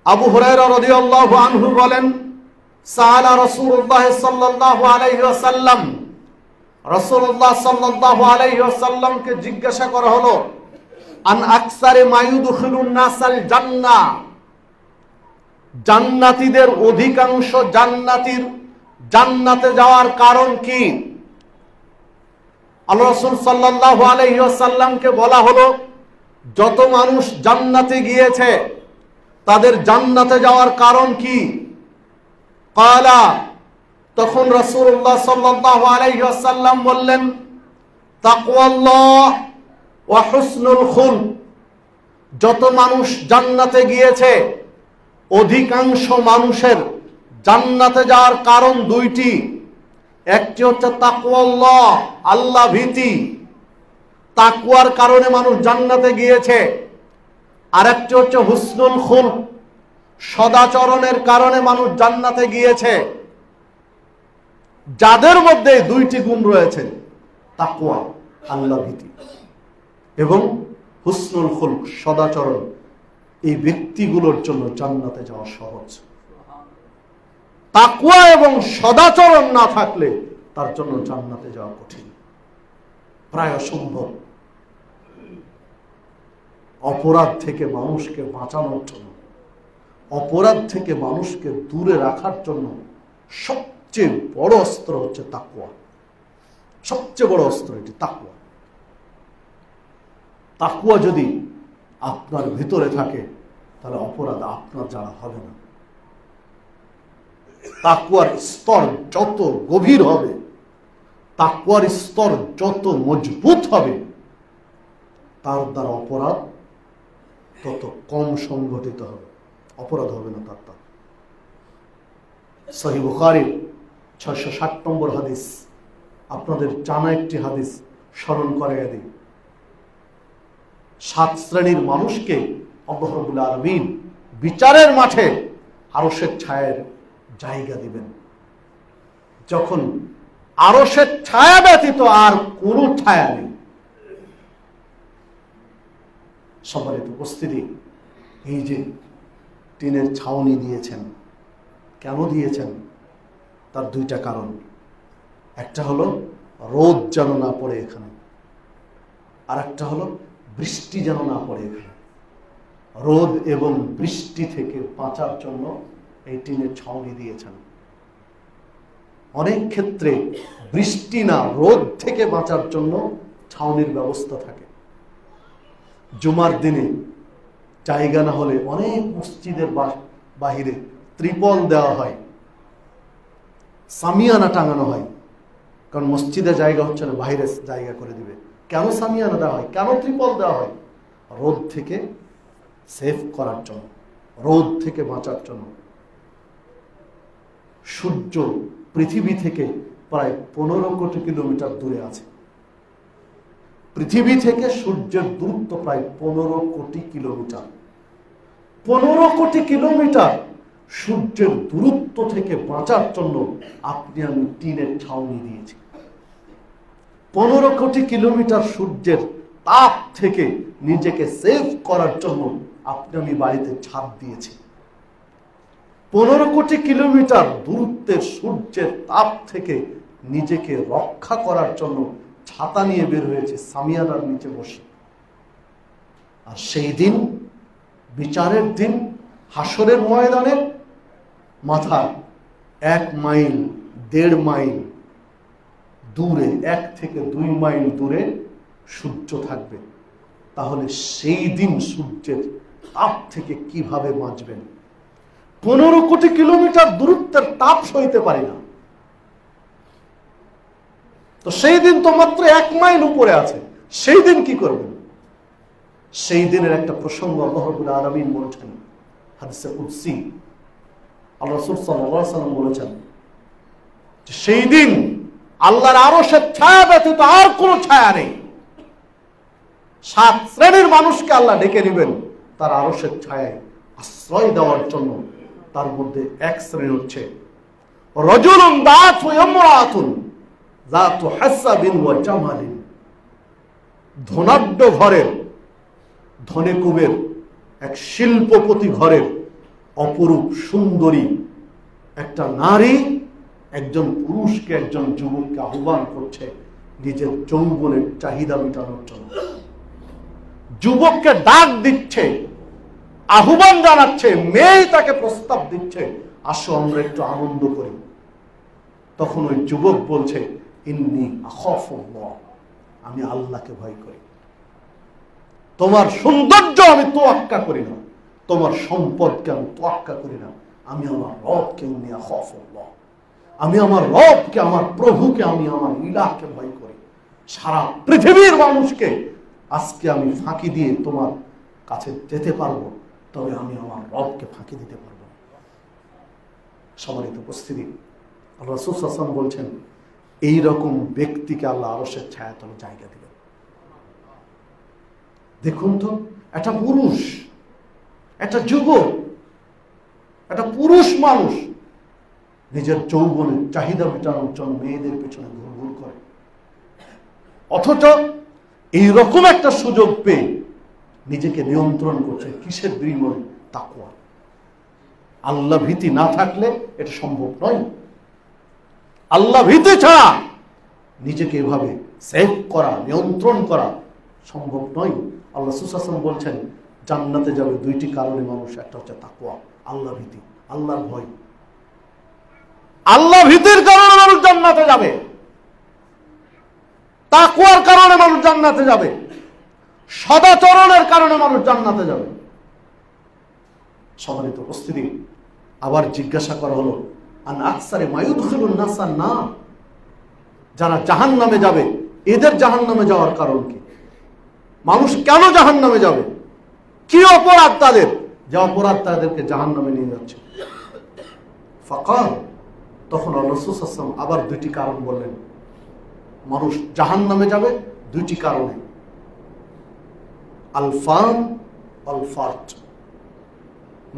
Speaker 1: আবু হুরায়রা রাদিয়াল্লাহু আনহু বলেন, সাআলা রাসূলুল্লাহ সাল্লাল্লাহু আলাইহি ওয়াসাল্লাম, রাসূলুল্লাহ সাল্লাল্লাহু আলাইহি ওয়াসাল্লামকে জিজ্ঞাসা করা হলো, আন আকসারে মা ইউদখিলুন নাসাল জান্নাহ, জান্নাতীদের অধিকাংশ জান্নাতীর জান্নাতে যাওয়ার কারণ কি? আল্লাহ রাসূল সাল্লাল্লাহু আলাইহি ওয়াসাল্লামকে বলা হলো, যত মানুষ জান্নাতে গিয়েছে তাদের জান্নাতে যাওয়ার কারণ কি? ক্বালা, তখন রাসূলুল্লাহ সাল্লাল্লাহু আলাইহি ওয়াসাল্লাম বললেন, তাকওয়াল্লাহ ওয়া হুসনুল খুলক। যত মানুষ জান্নাতে গিয়েছে, অধিকাংশ মানুষের জান্নাতে যাওয়ার কারণ দুইটি। একটি হচ্ছে তাকওয়াল্লাহ, আল্লাহ ভীতি, তাকওয়ার কারণে মানুষ জান্নাতে গিয়েছে। আর একটি হচ্ছে হুসনুল খুলক, সদাচরণের কারণে মানুষ জান্নাতে গিয়েছে। যাদের মধ্যে দুইটি গুণ রয়েছে, তাকওয়া আল্লাহ ভীতি এবং হুসনুল খুলক সদাচরণ, এই ব্যক্তিগুলোর জন্য জান্নাতে যাওয়া সহজ। তাকওয়া এবং সদাচরণ না থাকলে তার জন্য জান্নাতে যাওয়া কঠিন, প্রায় অসম্ভব। অপরাধ থেকে মানুষকে বাঁচানোর জন্য, অপরাধ থেকে মানুষকে দূরে রাখার জন্য সবচেয়ে বড় অস্ত্র হচ্ছে তাকওয়া। সবচেয়ে বড় অস্ত্র এটি তাকওয়া। তাকওয়া যদি আপনার ভিতরে থাকে, তাহলে অপরাধ আপনার যারা হবে না। তাকওয়ার স্তর যত গভীর হবে, তাকওয়ার স্তর যত মজবুত হবে, তার দ্বারা অপরাধ তত কম সংঘটিত হবে, অপরাধ হবে না তার দ্বারা। সহিহ বুখারীর 660 নম্বর হাদিস, আপনাদের জানা একটি হাদিস স্মরণ করাইয়া দিই। 7 শ্রেণীর মানুষকে আল্লাহ রাব্বুল আলামিন বিচারের মাঠে আরশের ছায়ার জায়গা দিবেন, যখন আরশের ছায়া ব্যতীত আর কোনো ছায়া নেই। সম্মানিত উপস্থিতি, এই যে টিনের ছাউনি দিয়েছেন, কেন দিয়েছেন? তার দুইটা কারণ। একটা হলো রোদ যেন না পড়ে এখানে, আর একটা হলো বৃষ্টি যেন না পড়ে এখানে। রোদ এবং বৃষ্টি থেকে বাঁচার জন্য এই টিনের ছাউনি দিয়েছেন। অনেক ক্ষেত্রে বৃষ্টি না, রোদ থেকে বাঁচার জন্য ছাউনির ব্যবস্থা থাকে। জুমার দিনে জায়গা না হলে অনেক মসজিদের বাহিরে ত্রিপল দেওয়া হয়, সামিয়ানা টাঙানো হয়, কারণ মসজিদে জায়গা হচ্ছে না, বাইরে জায়গা করে দিবে। কেন সামিয়ানা দেওয়া হয়, কেন ত্রিপল দেওয়া হয়? রোদ থেকে সেভ করার জন্য, রোদ থেকে বাঁচার জন্য। সূর্য পৃথিবী থেকে প্রায় 15 কোটি কিলোমিটার দূরে আছে। পৃথিবী থেকে সূর্যের দূরত্ব প্রায় 15 কোটি কিলোমিটার। 15 কোটি কিলোমিটার সূর্যের দূরত্ব থেকে বাঁচার জন্য আপনি আমি টিনের ছাউনি দিয়েছি। 15 কোটি কিলোমিটার সূর্যের তাপ থেকে নিজেকে সেভ করার জন্য আপনি আমি বাড়িতে ছাদ দিয়েছি। 15 কোটি কিলোমিটার দূরত্বের সূর্যের তাপ থেকে নিজেকে রক্ষা করার জন্য ছাতা নিয়ে বের হয়েছে, সামিয়ানার নিচে বসে। আর সেই দিন, বিচারের দিন, হাসরের ময়দানে মাথা 1 মাইল 1.5 মাইল দূরে, 1 থেকে 2 মাইল দূরে সূর্য থাকবে। তাহলে সেই দিন সূর্যের তাপ থেকে কিভাবে বাঁচবেন? 15 কোটি কিলোমিটার দূরত্বের তাপ সইতে পারি না, তো সেই দিন তো মাত্র 1 মাইল উপরে আছে, সেই দিন কি করবেন? সেই দিনের একটা প্রসঙ্গ আল্লাহ রাব্বুল আলামিন বলেছেন হাদিসে কুদসি। আল্লাহ রাসূল সাল্লাল্লাহু আলাইহি ওয়াসাল্লাম বলেছেন যে সেই দিন আল্লাহর আরশের ছায়া ব্যতীত আর কোনো ছায়া নেই। 7 শ্রেণীর মানুষকে আল্লাহ ডেকে নেবেন তার আরশের ছায়ায় আশ্রয় দেওয়ার জন্য। তার মধ্যে 1 শ্রেণী হচ্ছে রাজুলুন দাআতহু ইমরাআতুন যাতু হাসাবিন ওয়া জামালিন। ধনাঢ্য ঘরের, ধনে কুবের, এক শিল্পপতি ঘরের অপরূপ সুন্দরী একটা নারী একজন পুরুষকে, একজন যুবককে আহ্বান করছে নিজের যৌবনের চাহিদা মেটানোর জন্য। যুবককে ডাক দিচ্ছে, আহ্বান জানাচ্ছে, মেয়ে তাকে প্রস্তাব দিচ্ছে, আসো আমরা একটু আনন্দ করি। তখন ওই যুবক বলছে, ইন্নী আখাফুল্লাহ, আমি আল্লাহকে ভয় করি। তোমার সৌন্দর্য আমি তোয়াক্কা করি না, তোমার সম্পদকে আমি তোয়াক্কা করি না, আমি আমার রবকে, ইন্নী আখাফুল্লাহ, আমি আমার রবকে, আমার প্রভুকে, আমি আমার ইলাহকে ভয় করি। সারা পৃথিবীর মানুষকে আজকে আমি ফাঁকি দিয়ে তোমার কাছে যেতে পারবো, তবে আমি আমার রবকে ফাঁকি দিতে পারবো। সম্মানিত উপস্থিতি, আল্লাহ রাসূল সাল্লাল্লাহু আলাইহি ওয়াসাল্লাম বলছেন এইরকম ব্যক্তিকে আল্লাহ আরশের ছায়াতলে জায়গা দিবেন। দেখুন তো, একটা পুরুষ, একটা যুবক, একটা পুরুষ মানুষ নিজের যৌবনের চাহিদা মেটানোর জন্য মেয়েদের পেছনে ঘুরঘুর করে, অথচ এইরকম একটা সুযোগ পেয়ে নিজেকে নিয়ন্ত্রণ করছে। কিসের বিনিময়ে? তাকওয়া। আল্লাহ ভীতি না থাকলে এটা সম্ভব নয়। আল্লাহ ভীতি ছাড়া নিজেকে এভাবে সেভ করা, নিয়ন্ত্রণ করা সম্ভব নয়। আল্লাহ রাসূল সাল্লাল্লাহু আলাইহি ওয়াসাল্লাম বলছেন জান্নাতে যাবে 2টি কারণে মানুষ। একটা হচ্ছে তাকওয়া, আল্লাহ ভীতি, আল্লাহর ভয়। আল্লাহ ভীতির কারণে মানুষ জান্নাতে যাবে, তাকওয়ার কারণে মানুষ জান্নাতে যাবে, সদাচরণের কারণে মানুষ জান্নাতে যাবে। সম্মানিত উপস্থিতি, আবার জিজ্ঞাসা করা হলো আন আকসারে মায়ুদখিলুন নাসান না, যারা জাহান্নামে যাবে এদের জাহান্নামে যাওয়ার কারণ কি? মানুষ কেন জাহান্নামে যাবে? কি অপরাধ তাদের যে অপরাধ তাদেরকে জাহান্নামে নিয়ে যাচ্ছে? ফাকাল, তখন আল্লাহ রাসূল সাল্লাল্লাহু আলাইহি ওয়াসাল্লাম আবার 2টি কারণ বললেন। মানুষ জাহান্নামে যাবে 2টি কারণে, আল ফাম আল ফার্জ।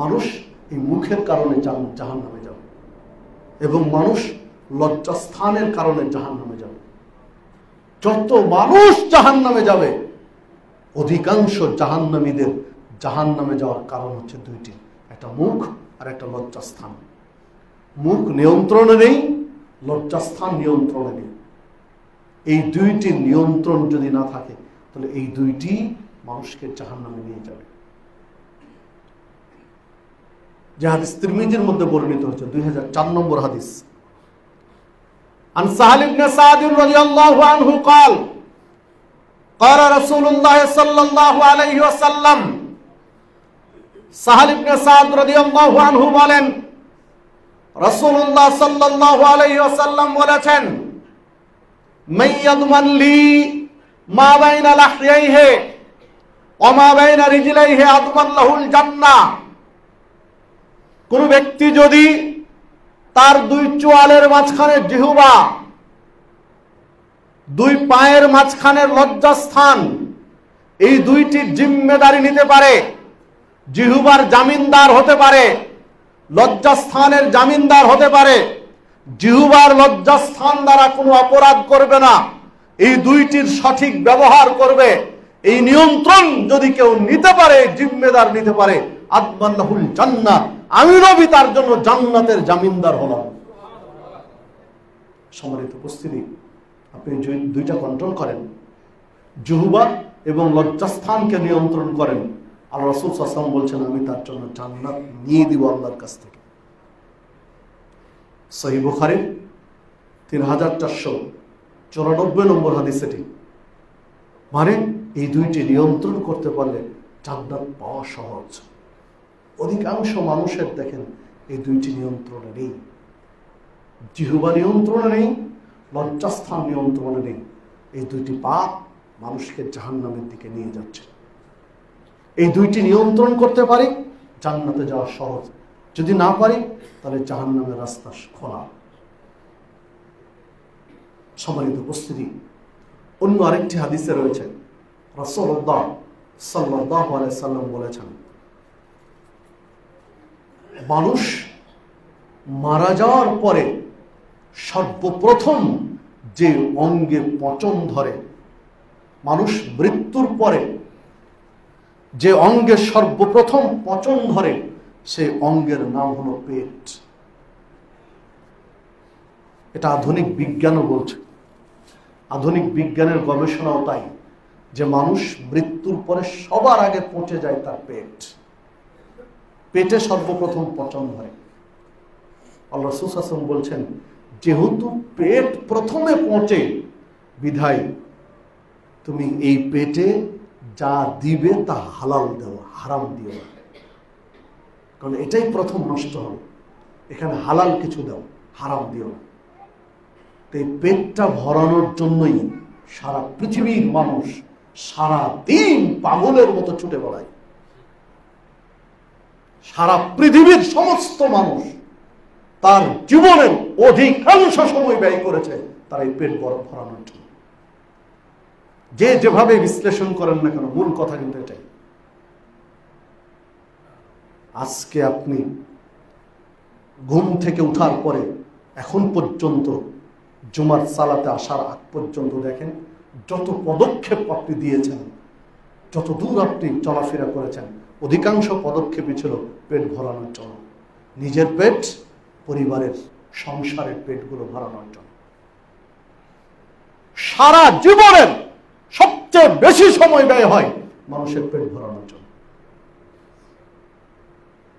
Speaker 1: মানুষ এই মুখের কারণে জাহান্নামে যাবে, এবং মানুষ লজ্জাস্থানের কারণে জাহান্নামে যাবে। যত মানুষ জাহান্নামে যাবে অধিকাংশ জাহান্নামীদের জাহান্নামে যাওয়ার কারণ হচ্ছে 2টি, একটা মুখ আর একটা লজ্জাস্থান। মুখ নিয়ন্ত্রণে নেই, লজ্জাস্থান নিয়ন্ত্রণে নেই। এই 2টি নিয়ন্ত্রণ যদি না থাকে তাহলে এই 2টি মানুষকে জাহান্নামে নিয়ে যাবে। যে হাদিস তিরমিজির মধ্যে বর্ণিত হচ্ছে 2004 নম্বর হাদিস, আন সাহাল ইবনে সাদ রাদিয়াল্লাহু আনহু قال قال رسول الله صلى الله عليه وسلم। সাহাল ইবনে সাদ রাদিয়াল্লাহু আনহু বলেন রাসূলুল্লাহ সাল্লাল্লাহু আলাইহি ওয়াসাল্লাম বলেছেন, মাইয়াদমান লি মা বাইনা লাহইহি ওয়া মা বাইনা রিজলাইহি আদমান লাহুল জান্নাহ। কোন ব্যক্তি যদি তার দুই চোয়ালের মাঝখানে জিহ্বা, দুই পায়ের মাঝখানের লজ্জাস্থান, এই দুইটির জিম্মেদারি নিতে পারে, জিহ্বার জামিনদার হতে পারে, লজ্জাস্থানের জামিনদার হতে পারে, জিহ্বার লজ্জাস্থান দ্বারা কোনো অপরাধ করবে না, এই দুইটির সঠিক ব্যবহার করবে, এই নিয়ন্ত্রণ যদি কেউ নিতে পারে, জিম্মেদার নিতে পারে, আদমাল্লাহুল জান্নাহ, আমি নবী তার জন্য জান্নাতের জামিনদার হলাম। সম্মানিত উপস্থিতি, আপনি দুইটা কন্ট্রোল করেন, জিহ্বা এবং লজ্জাস্থানকে নিয়ন্ত্রণ করেন, আল্লাহ রাসূল সাল্লাল্লাহু আলাইহি ওয়াসাল্লাম বলছেন, আমি তার জন্য জান্নাত নিয়ে দিব আল্লাহর কাছ থেকে। সহিহ বুখারী 3494 নম্বর হাদিস এটি। মানে এই দুইটি নিয়ন্ত্রণ করতে পারলে জান্নাত পাওয়া সহজ। অধিকাংশ মানুষের দেখেন এই দুইটি নিয়ন্ত্রণে নেই, জিহ্বা নিয়ন্ত্রণে নেই, লজ্জাস্থান নিয়ন্ত্রণে নেই। এই দুইটি পাপ মানুষকে জাহান্নামের দিকে নিয়ে যাচ্ছে। এই দুইটি নিয়ন্ত্রণ করতে পারি, জান্নাতে যাওয়া সহজ। যদি না পারি, তাহলে জাহান্নামের রাস্তা খোলা। সম্মানিত উপস্থিতি, অন্য আরেকটি হাদিসে রয়েছে, রাসূলুল্লাহ সাল্লাল্লাহু আলাইহি ওয়াসাল্লাম বলেছেন, মানুষ মারা যাওয়ার পরে সর্বপ্রথম যে অঙ্গে পচন ধরে, মানুষ মৃত্যুর পরে যে অঙ্গে সর্বপ্রথম পচন ধরে, সেই অঙ্গের নাম হলো পেট। এটা আধুনিক বিজ্ঞানও বলছে, আধুনিক বিজ্ঞানের গবেষণাও তাই, যে মানুষ মৃত্যুর পরে সবার আগে পচে যায় তার পেট। পেটে সর্বপ্রথম পচন ধরে। আল্লাহ রাসূল সাল্লাল্লাহু আলাইহি ওয়াসাল্লাম বলছেন, যেহেতু পেট প্রথমে পচে, বিধায় তুমি এই পেটে যা দিবে তা হালাল দেও, হারাম দিও না, কারণ এটাই প্রথম নষ্ট হবে। এখানে হালাল কিছু দাও, হারাম দিও না। তো এই পেটটা ভরানোর জন্যই সারা পৃথিবীর মানুষ সারা দিন পাগলের মতো ছুটে বেড়ায়। সারা পৃথিবীর সমস্ত মানুষ তার জীবনের অধিকাংশ সময় ব্যয় করেছে তার এই পেট ভরানোর জন্য। যে যেভাবে বিশ্লেষণ করেন না কেন, মূল কথা কিন্তু এটাই। আজকে আপনি ঘুম থেকে উঠার পরে এখন পর্যন্ত, জুমার সালাতে আসার আগ পর্যন্ত দেখেন, যত পদক্ষেপ আপনি দিয়েছেন, যত দূর আপনি চলাফেরা করেছেন, অধিকাংশ পদক্ষেপই ছিল পেট ভরানোর জন্য। নিজের পেট, পরিবারের, সংসারের পেটগুলো ভরানোর জন্য। সারা জীবনের সবচেয়ে বেশি সময় ব্যয় হয় মানুষের পেট ভরানোর জন্য।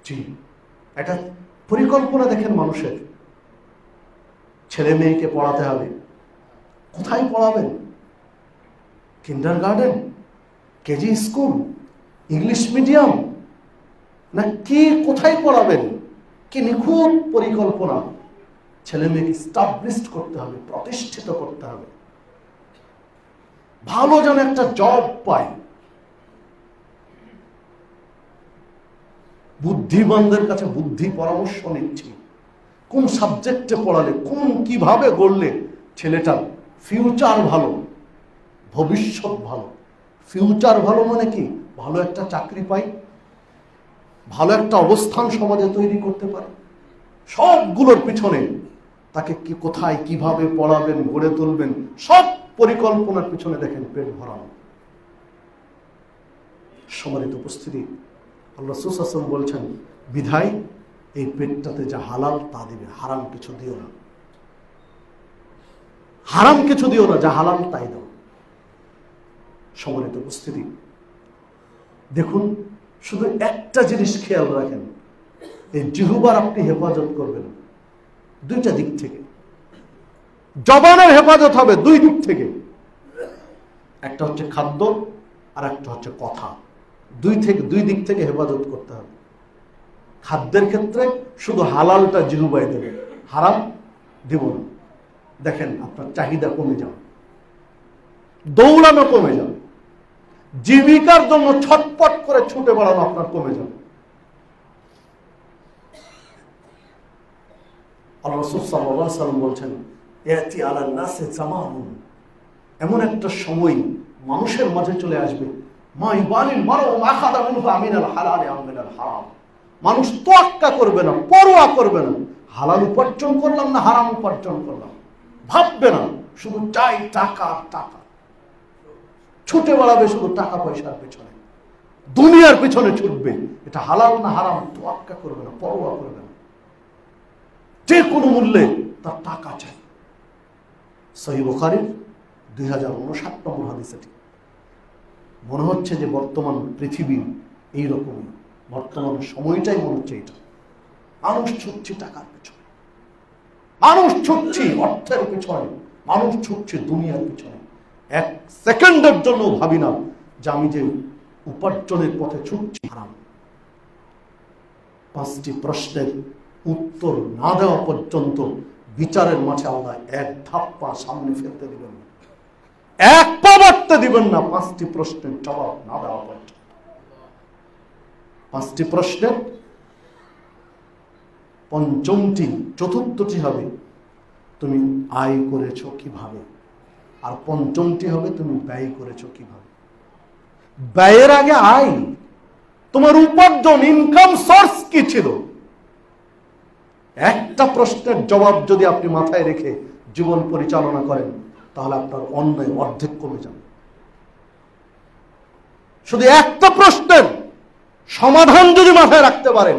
Speaker 1: জি, একটা পরিকল্পনা দেখেন মানুষের। ছেলে মেয়েকে পড়াতে হবে, কোথায় পড়াবেন? Kindergarten, KG school, English medium, না কি কোথায় পড়াবেন? কি নিখুঁত পরিকল্পনা। ছেলে মেয়েকে স্টাবলিশড করতে হবে, প্রতিষ্ঠিত করতে হবে, ভালো যেন একটা জব পায়। বুদ্ধিমানদের কাছে বুদ্ধি পরামর্শ নিচ্ছি, কোন সাবজেক্টে পড়ালে, কোন কিভাবে গড়লে ছেলেটার ফিউচার ভালো, ভবিষ্যৎ ভালো। ফিউচার ভালো মানে কি? ভালো একটা চাকরি পাই, ভালো একটা অবস্থান সমাজে তৈরি করতে পারে। সবগুলোর পিছনে তাকে কি, কোথায়, কিভাবে পড়াবেন, গড়ে তুলবেন, সব পরিকল্পনার পিছনে দেখেন পেট ভরানো। সম্মানিত উপস্থিতি, আল্লাহ রাসূল সাল্লাল্লাহু আলাইহি ওয়াসাল্লাম বলছেন, বিধায় এই পেটটাতে যা হালাল তা দিবে, হারাম কিছু দিও না। হারাম কিছু দিও না, যা হালাল তাই দাও। সম্মানিত উপস্থিতি, দেখুন, শুধু একটা জিনিস খেয়াল রাখেন, এই জিহ্বার আপনি হেফাজত করবেন দুইটা দিক থেকে। জবানের হেফাজত হবে দুই দিক থেকে, একটা হচ্ছে খাদ্য আর একটা হচ্ছে কথা। দুই দিক থেকে হেফাজত করতে হবে। খাদ্যের ক্ষেত্রে শুধু হালালটা জিহ্বায় দেবে, হারাম দেব না। দেখেন আপনার চাহিদা কমে যাবে, দৌড়ানো কমে যাবে, জীবিকার জন্য ছটপট করে ছুটে বেড়ানো আপনার কমে যাবে। আল্লাহ রাসূল সাল্লাল্লাহু আলাইহি ওয়াসাল্লাম বলছেন, ইয়াতি আলান নাসি জামানুন, এমন একটা সময় মানুষের মাঝে চলে আসবে, মা ইবালিল মারউ মা খাদা মিনহু আমিনাল হালাল আম মিনাল হারাম, মানুষ তোয়াক্কা করবে না, পরোয়া করবে না, হালাল উপার্জন করলাম না হারাম উপার্জন করলাম, ভাববে না, শুধু চাই টাকা টাকা, ছুটে বেড়াবে শুধু টাকা পয়সার পেছনে, দুনিয়ার পেছনে ছুটবে, এটা হালাল না হারাম তোয়াক্কা করবে না, পরোয়া করবে না, যে কোনো মূল্যে তার টাকা চাই। সহিহ বুখারীর 2059 নম্বর হাদিস এটি। মনে হচ্ছে যে বর্তমান পৃথিবী এইরকম, বর্তমান সময়টাই মনে হচ্ছে এটা, মানুষ ছুটছে টাকার পেছনে, মানুষ ছুটছে অর্থের পেছনে, মানুষ ছুটছে দুনিয়ার পেছনে। এক সেকেন্ডের জন্য ভাবি না যে আমি যে উপার্জনের পথে ছুটছি হারাম। 5টি প্রশ্নের উত্তর না দেওয়া পর্যন্ত বিচারের মাঠে আল্লাহ এক ধাপ পা সামনে ফেলতে দিবেন না, এক পা বাড়তে দিবেন না, 5টি প্রশ্নের জবাব না দেওয়া পর্যন্ত। 5টি প্রশ্নের পঞ্চমটি, চতুর্থটি হবে তুমি আয় করেছো কিভাবে, আর পঞ্চমটি হবে তুমি ব্যয় করেছো কিভাবে। ব্যয়ের আগে আয়, তোমার উপার্জন ইনকাম সোর্স কি ছিল, একটা প্রশ্নের জবাব যদি আপনি মাথায় রেখে জীবন পরিচালনা করেন তাহলে আপনার অন্যায় অর্ধেক কমে যাবে। শুধু একটা প্রশ্নের সমাধান যদি মাথায় রাখতে পারেন,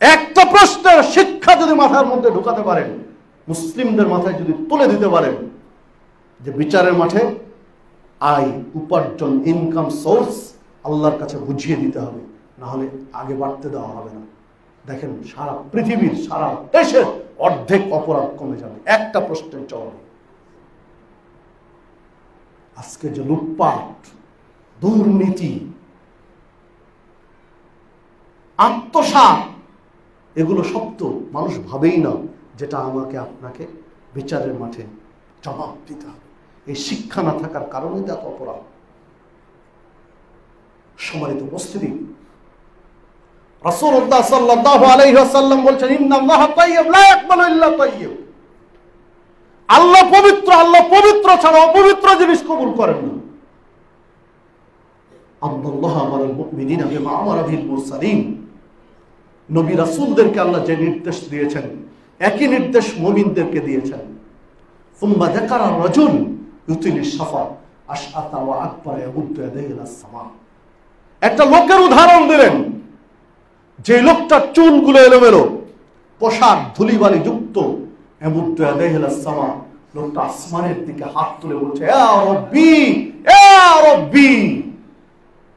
Speaker 1: একটা প্রশ্নের শিক্ষা যদি মাথার মধ্যে ঢুকাতে পারেন, মুসলিমদের মাথায় যদি তুলে দিতে পারেন যে বিচারের মাঠে আয় উপার্জন ইনকাম সোর্স আল্লাহর কাছে বুঝিয়ে দিতে হবে, না হলে আগে বাড়তে দেওয়া হবে না। দেখেন সারা পৃথিবীর সারা দেশের অর্ধেক অপরাধ কমে যাবে একটা প্রশ্নের জবাবে। আজকে যে লুটপাট, দুর্নীতি, আত্মসাৎ, এগুলো সব তো মানুষ ভাবেই না যেটা আমাকে আপনাকে বিচারের মাঠে জবাব দিতে হবে। এই শিক্ষা না থাকার কারণে তো এত অপরাধ। সম্মানিত উপস্থিতি, রাসূলুল্লাহ সাল্লাল্লাহু আলাইহি ওয়াসাল্লাম বলছেন, ইন্নাল্লাহা তাইয়্যিব লা ইয়াকবালু ইল্লা তাইয়্যিব, আল্লাহ পবিত্র, আল্লাহ পবিত্র ছাড়া অপবিত্র জিনিস কবুল করেন না। আল্লাহ আমারাল মুমিনিনা বিমা আমারা বিল মুরসালিন, নবী রাসূলদেরকে আল্লাহ যে নির্দেশ দিয়েছেন একই নির্দেশ মুমিনদেরকে দিয়েছেন। সুম্মা যাকারা রাজুল ইউতিলিস সাফা আশআতা ওয়া আকবার ইয়ামুদ্দু ইয়াদাইহি ইলাস সামা, একটা লোকের উদাহরণ দিলেন, যে লোকটার চুলগুলো এলোমেলো, পোশাক ধুলিবালি যুক্ত, ইয়ামুদ্দু ইয়াদাইহি ইলাস সামা, লোকটা আসমানের দিকে হাত তুলে বলছে, ইয়া রাব্বি ইয়া রাব্বি,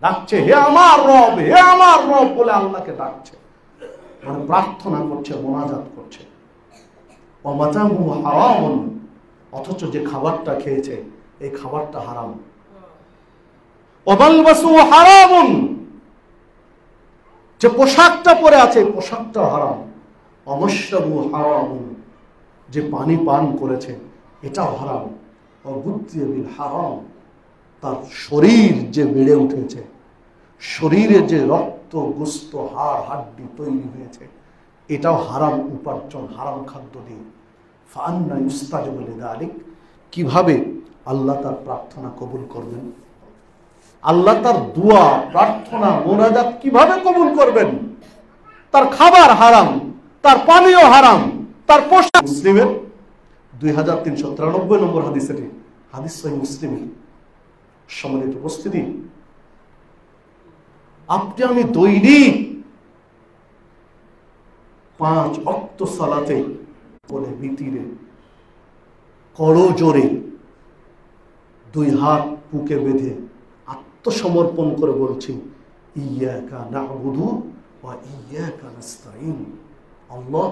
Speaker 1: ডাকছে হে আমার রব, হে আমার রব বলে আল্লাহকে ডাকছে, মানে প্রার্থনা করছে, মোনাজাত করছে। ওয়া মাতামুহু হারামুন, অথচ যে খাবারটা খেয়েছে এই খাবারটা হারাম। ওয়া মালবাসুহু হারামুন, যে পোশাকটা পরে আছে পোশাকটা হারাম। ওয়া মাশরাবুহু হারামুন, যে পানি পান করেছে এটাও হারাম। ওয়া গুযিয়া বিল হারাম, তার শরীর যে বেড়ে উঠেছে, শরীরে যে রক্ত গোস্ত হাড় হাড্ডি তৈরি হয়েছে এটাও হারাম উপার্জন, হারাম খাদ্য দিয়ে। ফাআন্না ইউস্তাজাবু লিযালিক, কিভাবে আল্লাহ তার প্রার্থনা কবুল করবেন? আল্লাহ তার দোয়া প্রার্থনা মোনাজাত কিভাবে কবুল করবেন? তার খাবার হারাম, তার পানীয় হারাম, তার পোশাক। মুসলিমের 2393 নম্বর হাদিস, এটি হাদিস সহিহ মুসলিমে। সম্মানিত উপস্থিতি, আপনি আমি দৈনিক 5 ওয়াক্ত সালাতে বলে ভিতরে করজোরে 2 হাত বুকে বেঁধে আত্মসমর্পণ করে বলছি, ইয়্যাকা না'বুদু ওয়া ইয়্যাকা নাস্তাঈন, আল্লাহ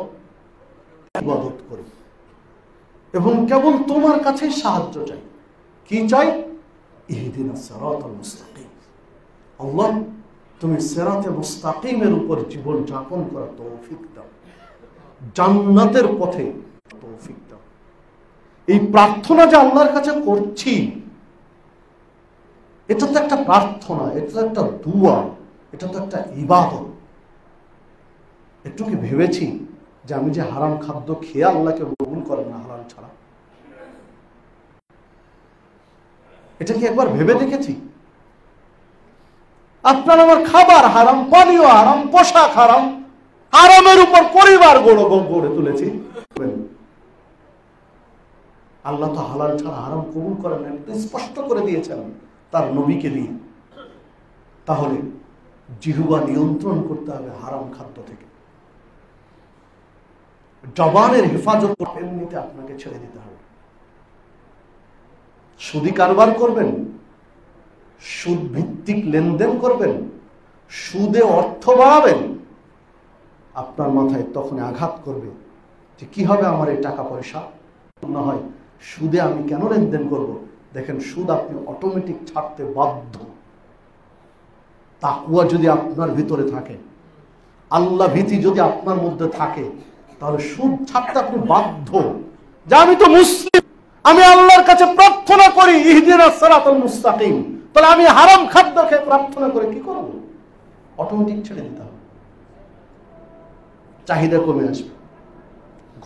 Speaker 1: ইবাদত করি এবং কেবল তোমার কাছে সাহায্য চাই। কি চাই? ইহদিনাস সিরাতাল মুস্তাকিম, আল্লাহ তুমি সিরাতে মুস্তাকিমের উপর জীবন যাপন করার তৌফিক দাও, জান্নাতের পথে তৌফিক দাও। এই প্রার্থনা যে আল্লাহর কাছে করছি, এটা তো একটা প্রার্থনা, এটা তো একটা দুয়া, এটা তো একটা ইবাদত। একটু কি ভেবেছি যে আমি যে হারাম খাদ্য খেয়ে আল্লাহকে কবুল করেন না হালাল ছাড়া? এটা কি একবার ভেবে দেখেছি? আপনার আমার খাবার হারাম, পানীয় হারাম, পোশাক হারাম, হারামের উপর পরিবার গড়ে তুলেছি। আল্লাহ তো হালাল ছাড়া হারাম কবুল করেন না, এটা স্পষ্ট করে দিয়েছেন তার নবীকে দিয়ে। তাহলে জিহ্বা নিয়ন্ত্রণ করতে হবে হারাম খাদ্য থেকে, জবানের হেফাজত এমনিতে আপনাকে ছেড়ে দিতে হবে। সুদি কারবার করবেন, সুদ ভিত্তিক লেনদেন করবেন, সুদে অর্থ বাড়াবেন, আপনার মাথায় তখন আঘাত করবে যে কি হবে আমার এই টাকা পয়সা, না হয় সুদে আমি কেন লেনদেন করব। দেখেন, সুদ আপনি অটোমেটিক ছাড়তে বাধ্য। তাকওয়া যদি আপনার ভিতরে থাকে, আল্লাহ ভীতি যদি আপনার মধ্যে থাকে, তাহলে সুদ ছাড়তে আপনি বাধ্য। যে আমি তো মুসলিম, আমি আল্লাহর কাছে প্রার্থনা করি ইহদিনাস সিরাতাল মুস্তাকিম, তাহলে আমি হারাম খাদ্য খেয়ে প্রার্থনা করে কি করব? অটোমেটিক ছেড়ে দিতে হবে, চাহিদা কমে আসবে।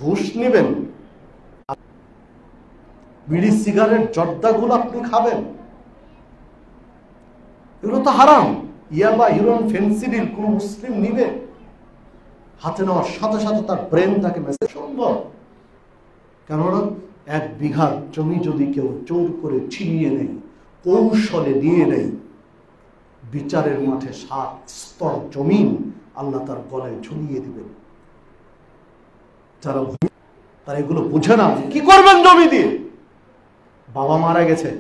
Speaker 1: ঘুষ নিবেন, বিড়ি সিগারেট জর্দাগুলো আপনি খাবেন, এগুলো তো হারাম। ইয়াবা, হিরোইন, ফেন্সিডিল কোন মুসলিম নিবে? হাতে নেওয়ার সাথে সাথে তার ব্রেন তাকে মেসেজ সম্ভব। কেননা 1 বিঘা জমি যদি কেউ জোর করে ছিনিয়ে নেয়, কৌশলে নিয়ে নেয়, বিচারের মাঠে 7 স্তর জমিন আল্লাহ তার গলায় ঝুলিয়ে দিবেন। যারা তারা এগুলো বুঝে না, কি করবেন জমি দিয়ে? বাবা মারা গেছে,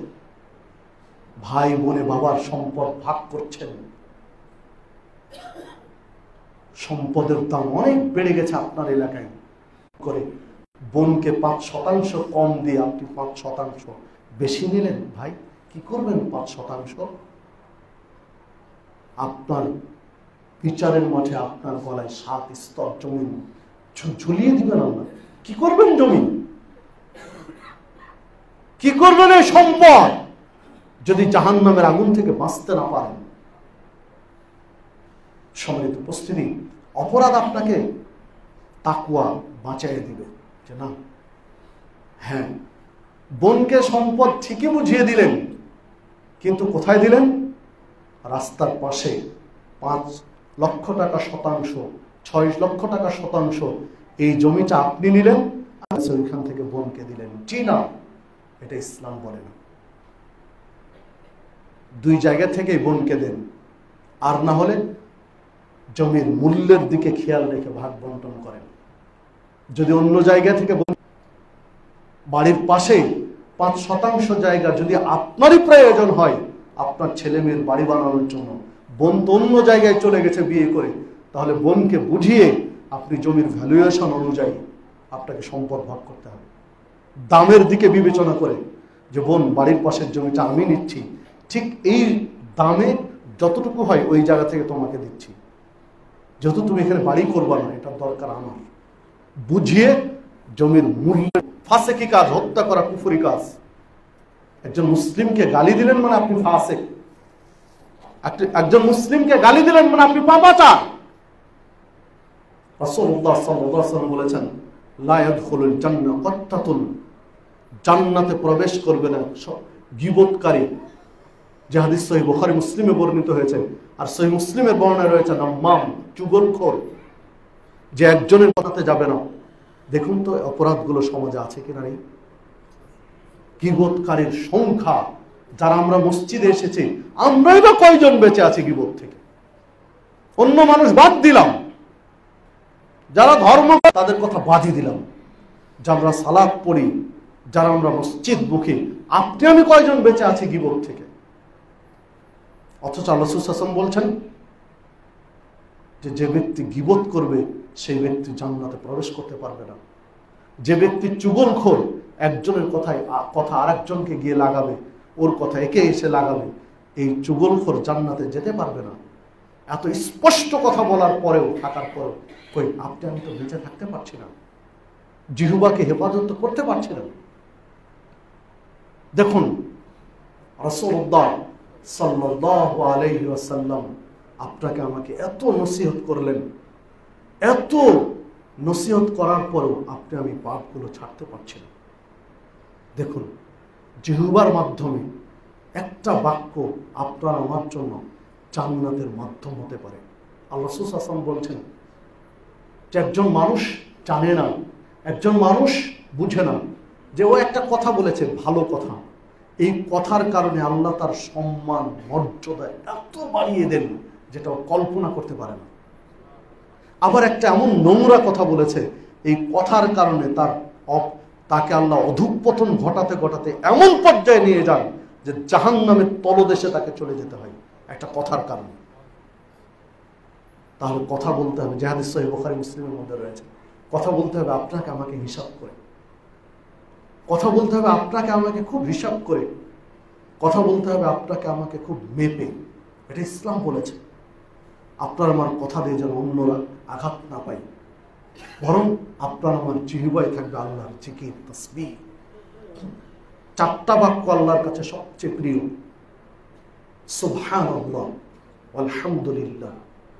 Speaker 1: ভাই বোনে বাবার সম্পদ ভাগ করছেন, সম্পদের দাম অনেক বেড়ে গেছে আপনার এলাকায়, করে বোনকে 5% কম দিয়ে আপনি 5% বেশি নিলেন। ভাই কি করবেন 5%? আপনার বিচারের মাঠে আপনার গলায় 7 স্তর জমি ঝুলিয়ে দিবেন। আমরা কি করবেন জমি? কি করবেন এই সম্পদ যদি জাহান্নামের আগুন থেকে বাঁচতে না পারেন? সম্মানিত উপস্থিতি, অপরাধ আপনাকে তাকওয়া বাঁচাইয়ে দিবে যে না, হ্যাঁ, বোনকে সম্পদ ঠিকই বুঝিয়ে দিলেন, কিন্তু কোথায় দিলেন? রাস্তার পাশে 5 লক্ষ টাকা শতাংশ, 6 লক্ষ টাকা শতাংশ এই জমিটা আপনি নিলেন, ওইখান থেকে বোনকে দিলেন। জি না, এটা ইসলাম বলে না। 2 জায়গা থেকে বোনকে দেন, আর না হলে জমির মূল্যের দিকে খেয়াল রেখে ভাগ বন্টন করেন। যদি অন্য জায়গা থেকে, বাড়ির পাশে 5% জায়গা যদি আপনারই প্রয়োজন হয় আপনার ছেলে মেয়ের বাড়ি বানানোর জন্য, বোন তো অন্য জায়গায় চলে গেছে বিয়ে করে, তাহলে বোনকে বুঝিয়ে আপনি জমির ভ্যালুয়েশন অনুযায়ী আপনাকে সম্পদ ভাগ করতে হবে। দামের দিকে বিবেচনা করে যে বোন, বাড়ির পাশের জমিটা আমি নিচ্ছি, ঠিক এই দামে যতটুকু হয় ওই জায়গা থেকে তোমাকে দিচ্ছি, যেহেতু তুমি এখানে বাড়ি করবা না, এটার দরকার আমার। বুঝিয়ে জমির মূল্য। ফাসেকি কাজ, হত্যা করা কুফরি কাজ। একজন মুসলিমকে গালি দিলেন মানে আপনি ফাসেক, একজন মুসলিমকে গালি দিলেন মানে আপনি পাপাচার। রাসূলুল্লাহ সাল্লাল্লাহু আলাইহি ওয়াসাল্লাম বলেছেন, লা ইয়াদখুলুল জান্নাহ কাত্তাতুন, জান্নাতে প্রবেশ করবে না গীবতকারী। যে হাদিস সহিহ বুখারী মুসলিমে বর্ণিত হয়েছে, আর সহিহ মুসলিমের বর্ণনায় রয়েছে নাম্মাম, চুগলখোর, যে একজনের কথাতে যাবে না। দেখুন তো অপরাধগুলো সমাজে আছে কিনা নেই। গীবতকারীর সংখ্যা, যারা আমরা মসজিদে এসেছি, আমরাই বা কয়জন বেঁচে আছি গীবত থেকে? অন্য মানুষ বাদ দিলাম, যারা ধর্ম তাদের কথা বাদই দিলাম, যারা আমরা সালাত পড়ি, যারা আমরা মসজিদ মুখী, আপনি আমি কয়জন বেঁচে আছি গীবত থেকে? অথচ আল্লাহ রাসূল সাল্লাল্লাহু আলাইহি ওয়াসাল্লাম বলছেন যে ব্যক্তি গীবত করবে সেই ব্যক্তি জান্নাতে প্রবেশ করতে পারবে না। যে ব্যক্তি চুগলখোর, একজনের কথা আরেকজনকে গিয়ে লাগাবে, ওর কথা একে এসে লাগাবে, এই চুগলখোর জান্নাতে যেতে পারবে না। এত স্পষ্ট কথা বলার পরেও, থাকার পরেও কই আপনি আমি তো বেঁচে থাকতে পারছি না, জিহ্বাকে হেফাজত তো করতে পারছি না। দেখুন রাসূলুল্লাহ সাল্লাল্লাহু আলাইহি ওয়াসাল্লাম আপনাকে আমাকে এত নসিহত করলেন, এত নসিহত করার পরেও আপনি আমি পাপগুলো ছাড়তে পারছি না। দেখুন জিহ্বার মাধ্যমে একটা বাক্য আপনার আমার জন্য জান্নাতের মাধ্যম হতে পারে। আল্লাহ রাসূল সাল্লাল্লাহু আলাইহি ওয়াসাল্লাম বলছেন যে একজন মানুষ জানে না, একজন মানুষ বুঝে না যে ও একটা কথা বলেছে, ভালো কথা, এই কথার কারণে আল্লাহ তার সম্মান মর্যাদা এত বাড়িয়ে দেন যেটা ও কল্পনা করতে পারে না। আবার একটা এমন নোংরা কথা বলেছে, এই কথার কারণে তাকে আল্লাহ অধঃপতন ঘটাতে ঘটাতে এমন পর্যায়ে নিয়ে যান যে জাহান্নামের তলদেশে তাকে চলে যেতে হয় একটা কথার কারণে। তাহলে কথা বলতে হবে, যে হাদিস সহিহ বুখারী মুসলিমের মধ্যে রয়েছে, কথা বলতে হবে আপনাকে আমাকে হিসাব করে, কথা বলতে হবে আপনাকে আমাকে খুব হিসাব করে, কথা বলতে হবে আপনাকে আমাকে খুব মেপে। এটা ইসলাম বলেছে। আপনার আমার কথা দিয়ে যেন অন্যরা আঘাত না পায়, বরং আপনার আমার জিহ্বায় থাকবে আল্লাহর জিকির, তাসবিহ। চারটা বাক্য আল্লাহর কাছে সবচেয়ে প্রিয়, সুবহানাল্লাহ, আলহামদুলিল্লাহ,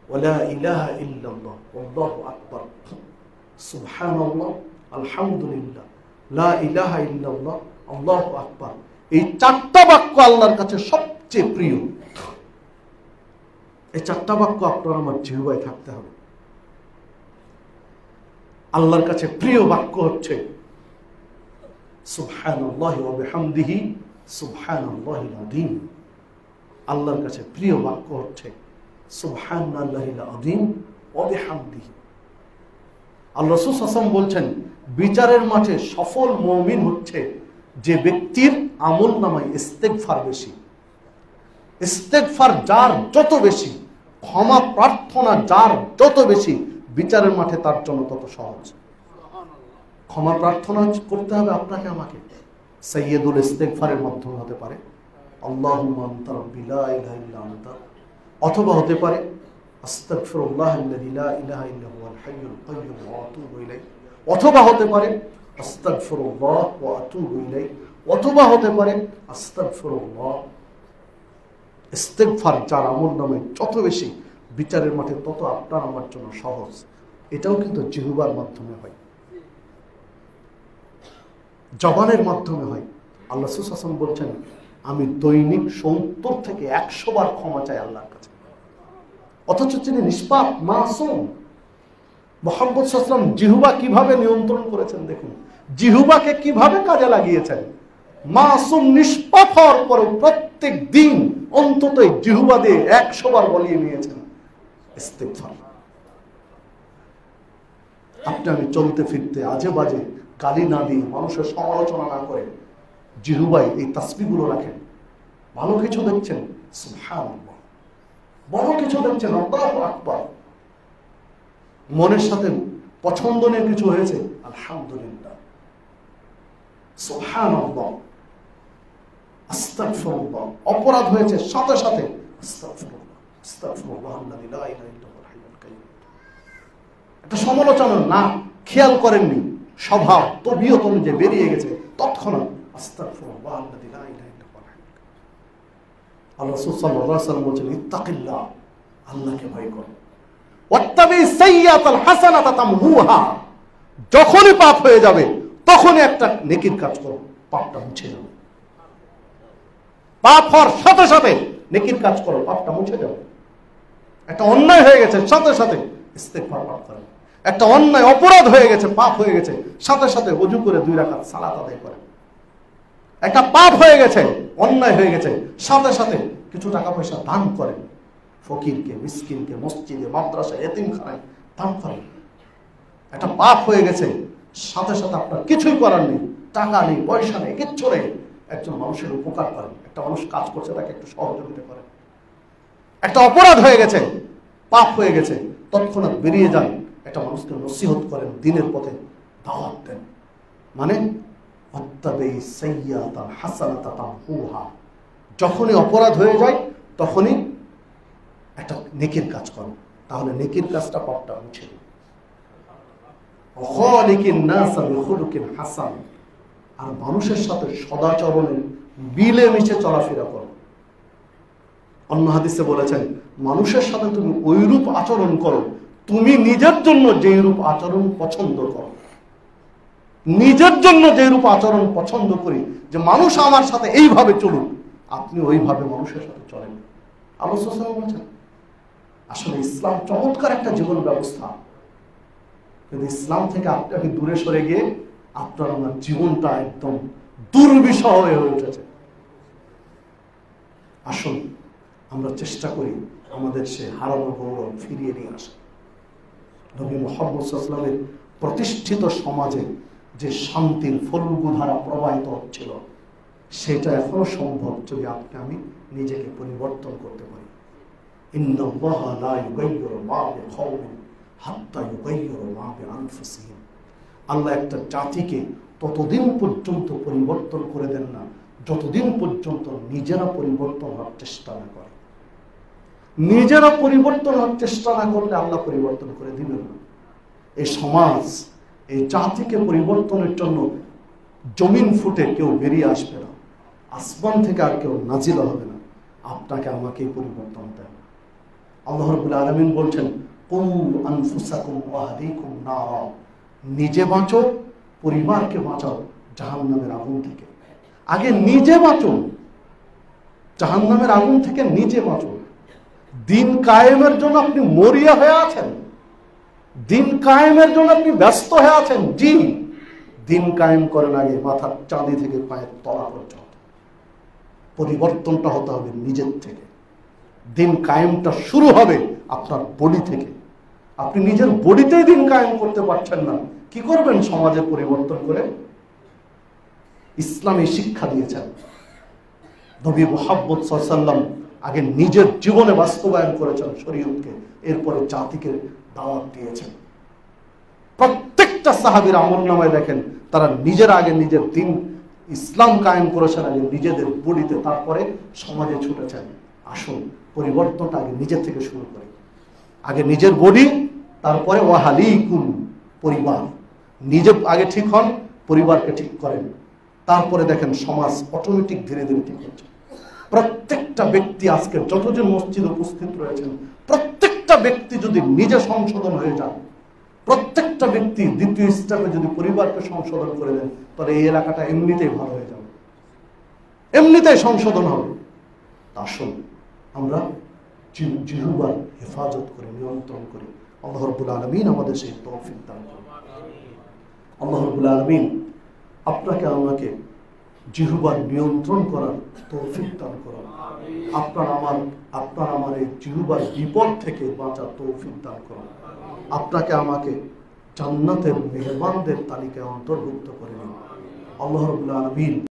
Speaker 1: ওয়ালা ইলাহা ইল্লাল্লাহ, আল্লাহু আকবার। সুবহানাল্লাহ, আলহামদুলিল্লাহ, লা ইলাহা ইল্লাল্লাহ, আল্লাহু আকবার। এই চারটা বাক্য আল্লাহর কাছে সবচেয়ে প্রিয়। এই চারটা বাক্য আপনার আমার জিহ্বায় থাকতে হবে। আল্লাহর কাছে প্রিয় বাক্য হচ্ছে সুবহানাল্লাহি ওয়া বিহামদিহি সুবহানাল্লাহিল আযীম। আল্লাহর কাছে প্রিয় বাক্য হচ্ছে সুবহানাল্লাহিল আযীম ওয়া বিহামদিহি। আল্লাহ রাসূল সাল্লাল্লাহু আলাইহি ওয়াসাল্লাম বলছেন, বিচারের মাঠে সফল মুমিন হচ্ছে যে ব্যক্তির আমলনামায় ইস্তেগফার বেশি। ইস্তেগফার যার যত বেশি, ক্ষমা প্রার্থনা যার যত বেশি, বিচারের মাঠে তার জন্য তত সহজ। ক্ষমা প্রার্থনা করতে হবে আপনাকে আমাকে, সাইয়্যিদুল ইস্তেগফারের মাধ্যমে হতে পারে আল্লাহুম্মা আনতা রাব্বি লা ইলাহা ইল্লা আনতা, অথবা হতে পারে আস্তাগফিরুল্লাহাল্লাযী লা ইলাহা ইল্লা হুয়াল হাইয়ুল কাইয়্যুম ওয়া আতুবু ইলাইহি, অথবা হতে পারে আস্তাগফিরুল্লাহ ওয়া আতুবু ইলাইহি, অথবা হতে পারে আস্তাগফিরুল্লাহ। ইস্তেগফার যার আমলনামায় যত বেশি, বিচারের মাঠে তত আপনার আমার জন্য সহজ। এটাও কিন্তু জিহ্বার মাধ্যমে হয়, জবানের মাধ্যমে হয়। আল্লাহ রাসূল সাল্লাল্লাহু আলাইহি ওয়াসাল্লাম বলছেন, আমি দৈনিক 70 থেকে 100 বার ক্ষমা চাই আল্লাহর কাছে। অথচ তিনি নিষ্পাপ, মাসুম। মুহাম্মদ সাল্লাল্লাহু আলাইহি ওয়াসাল্লাম জিহ্বা কিভাবে নিয়ন্ত্রণ করেছেন দেখুন, জিহ্বাকে কিভাবে কাজে লাগিয়েছেন। মাসুম, নিষ্পাপ হওয়ার পরেও প্রত্যেক দিন অন্তত জিহ্বা দিয়ে 100 বার বলিয়ে নিয়েছেন ইস্তেগফার। আপনি আমি চলতে ফিরতে আজে বাজে গালি না দিয়ে, মানুষের সমালোচনা না করে জিহ্বায় এই তাসবিহগুলো রাখেন। ভালো কিছু দেখছেন সুবহানাল্লাহ, বড় কিছু দেখছেন আল্লাহু আকবার, মনের সাথে পছন্দনীয় কিছু হয়েছে আলহামদুলিল্লাহ, সুবহানাল্লাহ, আস্তাগফিরুল্লাহ। অপরাধ হয়েছে সাথে সাথে আস্তাগফিরুল্লাহ, আস্তাগফিরুল্লাহাল্লাযী লা ইলাহা ইল্লা হুয়াল হাইয়ুল কাইয়্যুম। এটা সমালোচনা না, খেয়াল করেননি, স্বভাব তবিয়ত অনুযায়ী বেরিয়ে গেছে, তৎক্ষণাৎ আস্তাগফিরুল্লাহাল্লাযী লা ইলাহা ইল্লা হুয়াল হাইয়ুল কাইয়্যুম। আল্লাহ রাসূল সাল্লাল্লাহু আলাইহি ওয়াসাল্লাম বলেছেন, ইত্তাকিল্লাহ, আল্লাহকে ভয় করো, ওয়াত্তাবি সাইয়্যাতাল হাসানাতা তামহুহা। যখনই পাপ হয়ে যাবে তখনই একটা নেকির কাজ করো, পাপটা মুছে যাবে। পাপ হওয়ার সাথে সাথে নেকির কাজ করো, পাপটা মুছে যাবে। একটা অন্যায় হয়ে গেছে, সাথে সাথে ইস্তেগফার পাঠ করেন। একটা অন্যায় অপরাধ হয়ে গেছে, পাপ হয়ে গেছে, সাথে সাথে ওযু করে 2 রাকাত সালাত আদায় করেন। একটা পাপ হয়ে গেছে, অন্যায় হয়ে গেছে, সাথে সাথে কিছু টাকা পয়সা দান করেন, ফকিরকে, মিসকিনকে, মসজিদে, মাদ্রাসায়, এতিমখানায় দান করেন। একটা পাপ হয়ে গেছে, সাথে সাথে আপনার কিছুই করার নেই, টাকা নেই, পয়সা নেই, কিচ্ছু নেই, একজন মানুষের উপকার করেন। একটা মানুষ কাজ করছে, তাকে একটু সহযোগিতা করেন। একটা অপরাধ হয়ে গেছে, পাপ হয়ে গেছে, তৎক্ষণাৎ বেরিয়ে যান, একটা মানুষকে নসিহত করেন, দিনের পথে দাওয়াত দেন। মানে যখনই অপরাধ হয়ে যায় তখনই একটা নেকির কাজ করো, তাহলে নেকির কাজটা পাপটা মুছে দেবে। হাসান, আর মানুষের সাথে সদাচরণে মিলে মিশে চলাফেরা করো। অন্য হাদিসে বলেছেন, মানুষের সাথে তুমি ওইরূপ আচরণ করো তুমি নিজের জন্য যেই রূপ আচরণ পছন্দ করো। নিজের জন্য যেই রূপ আচরণ পছন্দ করি, যে মানুষ আমার সাথে এইভাবে চলুক, আপনি ওইভাবে মানুষের সাথে চলেন। আল্লাহ সাল্লাল্লাহু আলাইহি বলেছেন, আসলে ইসলাম চমৎকার একটা জীবন ব্যবস্থা, কিন্তু ইসলাম থেকে আপনি দূরে সরে গিয়ে আপনার আমার জীবনটা একদম দুর্বিষহ হয়ে উঠেছে। আসুন আমরা চেষ্টা করি আমাদের সে হারানো গৌরব ফিরিয়ে নিয়ে আসা। নবী মুহাম্মদ সাল্লাল্লাহু আলাইহি ওয়াসাল্লামের প্রতিষ্ঠিত সমাজে যে শান্তির ফল্গু ধারা প্রবাহিত হচ্ছিল, সেটা এখনো সম্ভব যদি আপনি আমি নিজেকে পরিবর্তন করতে পারি। ইন্নাল্লাহা লা ইউগাইয়িরু মা বিকওমিন হাত্তা ইউগাইয়িরু মা বিআনফুসিহিম। আল্লাহ একটা জাতিকে ততদিন পর্যন্ত পরিবর্তন করে দেন না যতদিন পর্যন্ত নিজেরা পরিবর্তন হওয়ার চেষ্টা না করে। নিজেরা পরিবর্তন হওয়ার চেষ্টা না করলে আল্লাহ পরিবর্তন করে দিবেন না। এই সমাজ, এই জাতিকে পরিবর্তনের জন্য জমিন ফুটে কেউ বেরিয়ে আসবে না, আসমান থেকে আর কেউ নাজিল হবে না, আপনাকে আমাকেই পরিবর্তন দেন। আল্লাহ রাব্বুল আলামিন বলছেন, কু আনফুসাকুম ওয়া আহলিকুম নারা, নিজে বাঁচো, পরিবারকে বাঁচাও জাহান্নামের আগুন থেকে। আগে নিজে বাঁচো, জাহান্নামের আগুন থেকে নিজে বাঁচো। দিন কায়েমের জন্য আপনি মরিয়া হয়ে আছেন, দিন কায়েমের জন্য আপনি ব্যস্ত হয়ে আছেন। জি, দিন কায়েম করেন আগে মাথার চাঁদি থেকে পায়ের তলা পর্যন্ত। পরিবর্তনটা হতে হবে নিজের থেকে। দিন কায়েমটা শুরু হবে আপনার বডি থেকে। আপনি নিজের বডিতেই দিন কায়েম করতে পারছেন না, কি করবেন সমাজের পরিবর্তন করে? ইসলামী শিক্ষা দিয়েছেন নবী মুহাম্মদ সাল্লাল্লাহু আলাইহি ওয়াসাল্লাম, আগে নিজের জীবনে বাস্তবায়ন করেছেন শরীয়তকে, এরপরে জাতিকে দাওয়াত দিয়েছেন। প্রত্যেকটা সাহাবীর আমলনামায় দেখেন, তারা নিজের আগে নিজের দিন ইসলাম কায়েম করেছেন আগে নিজেদের বডিতে, তারপরে সমাজে ছুটেছেন। আসুন পরিবর্তনটা আগে নিজের থেকে শুরু করি। আগে নিজের বডি, তারপরে ওয়াহালিকুম, পরিবার। নিজে আগে ঠিক হন, পরিবারকে ঠিক করেন, তারপরে দেখেন সমাজ অটোমেটিক ধীরে ধীরে ঠিক হচ্ছে। প্রত্যেকটা ব্যক্তি আজকে যতজন মসজিদে উপস্থিত রয়েছেন, প্রত্যেকটা ব্যক্তি যদি নিজে সংশোধন হয়ে যান, প্রত্যেকটা ব্যক্তি দ্বিতীয় স্টেপে যদি পরিবারকে সংশোধন করে দেন, তাহলে এই এলাকাটা এমনিতেই ভালো হয়ে যাবে, এমনিতেই সংশোধন হবে। আসুন আমরা জিহ্বার হেফাজত করে, নিয়ন্ত্রণ করি। আল্লাহ রাব্বুল আলামিন আমাদের সেই তৌফিক দান করুন। আল্লাহ রাব্বুল আলামিন আপনাকে আমাকে জিহ্বার নিয়ন্ত্রণ করার তৌফিক দান করুন। আপনার আমার এই জিহ্বার বিপদ থেকে বাঁচার তৌফিক দান করুন। আপনাকে আমাকে জান্নাতের মেহমানদের তালিকায় অন্তর্ভুক্ত করে নিন। আল্লাহ রাব্বুল আলামিন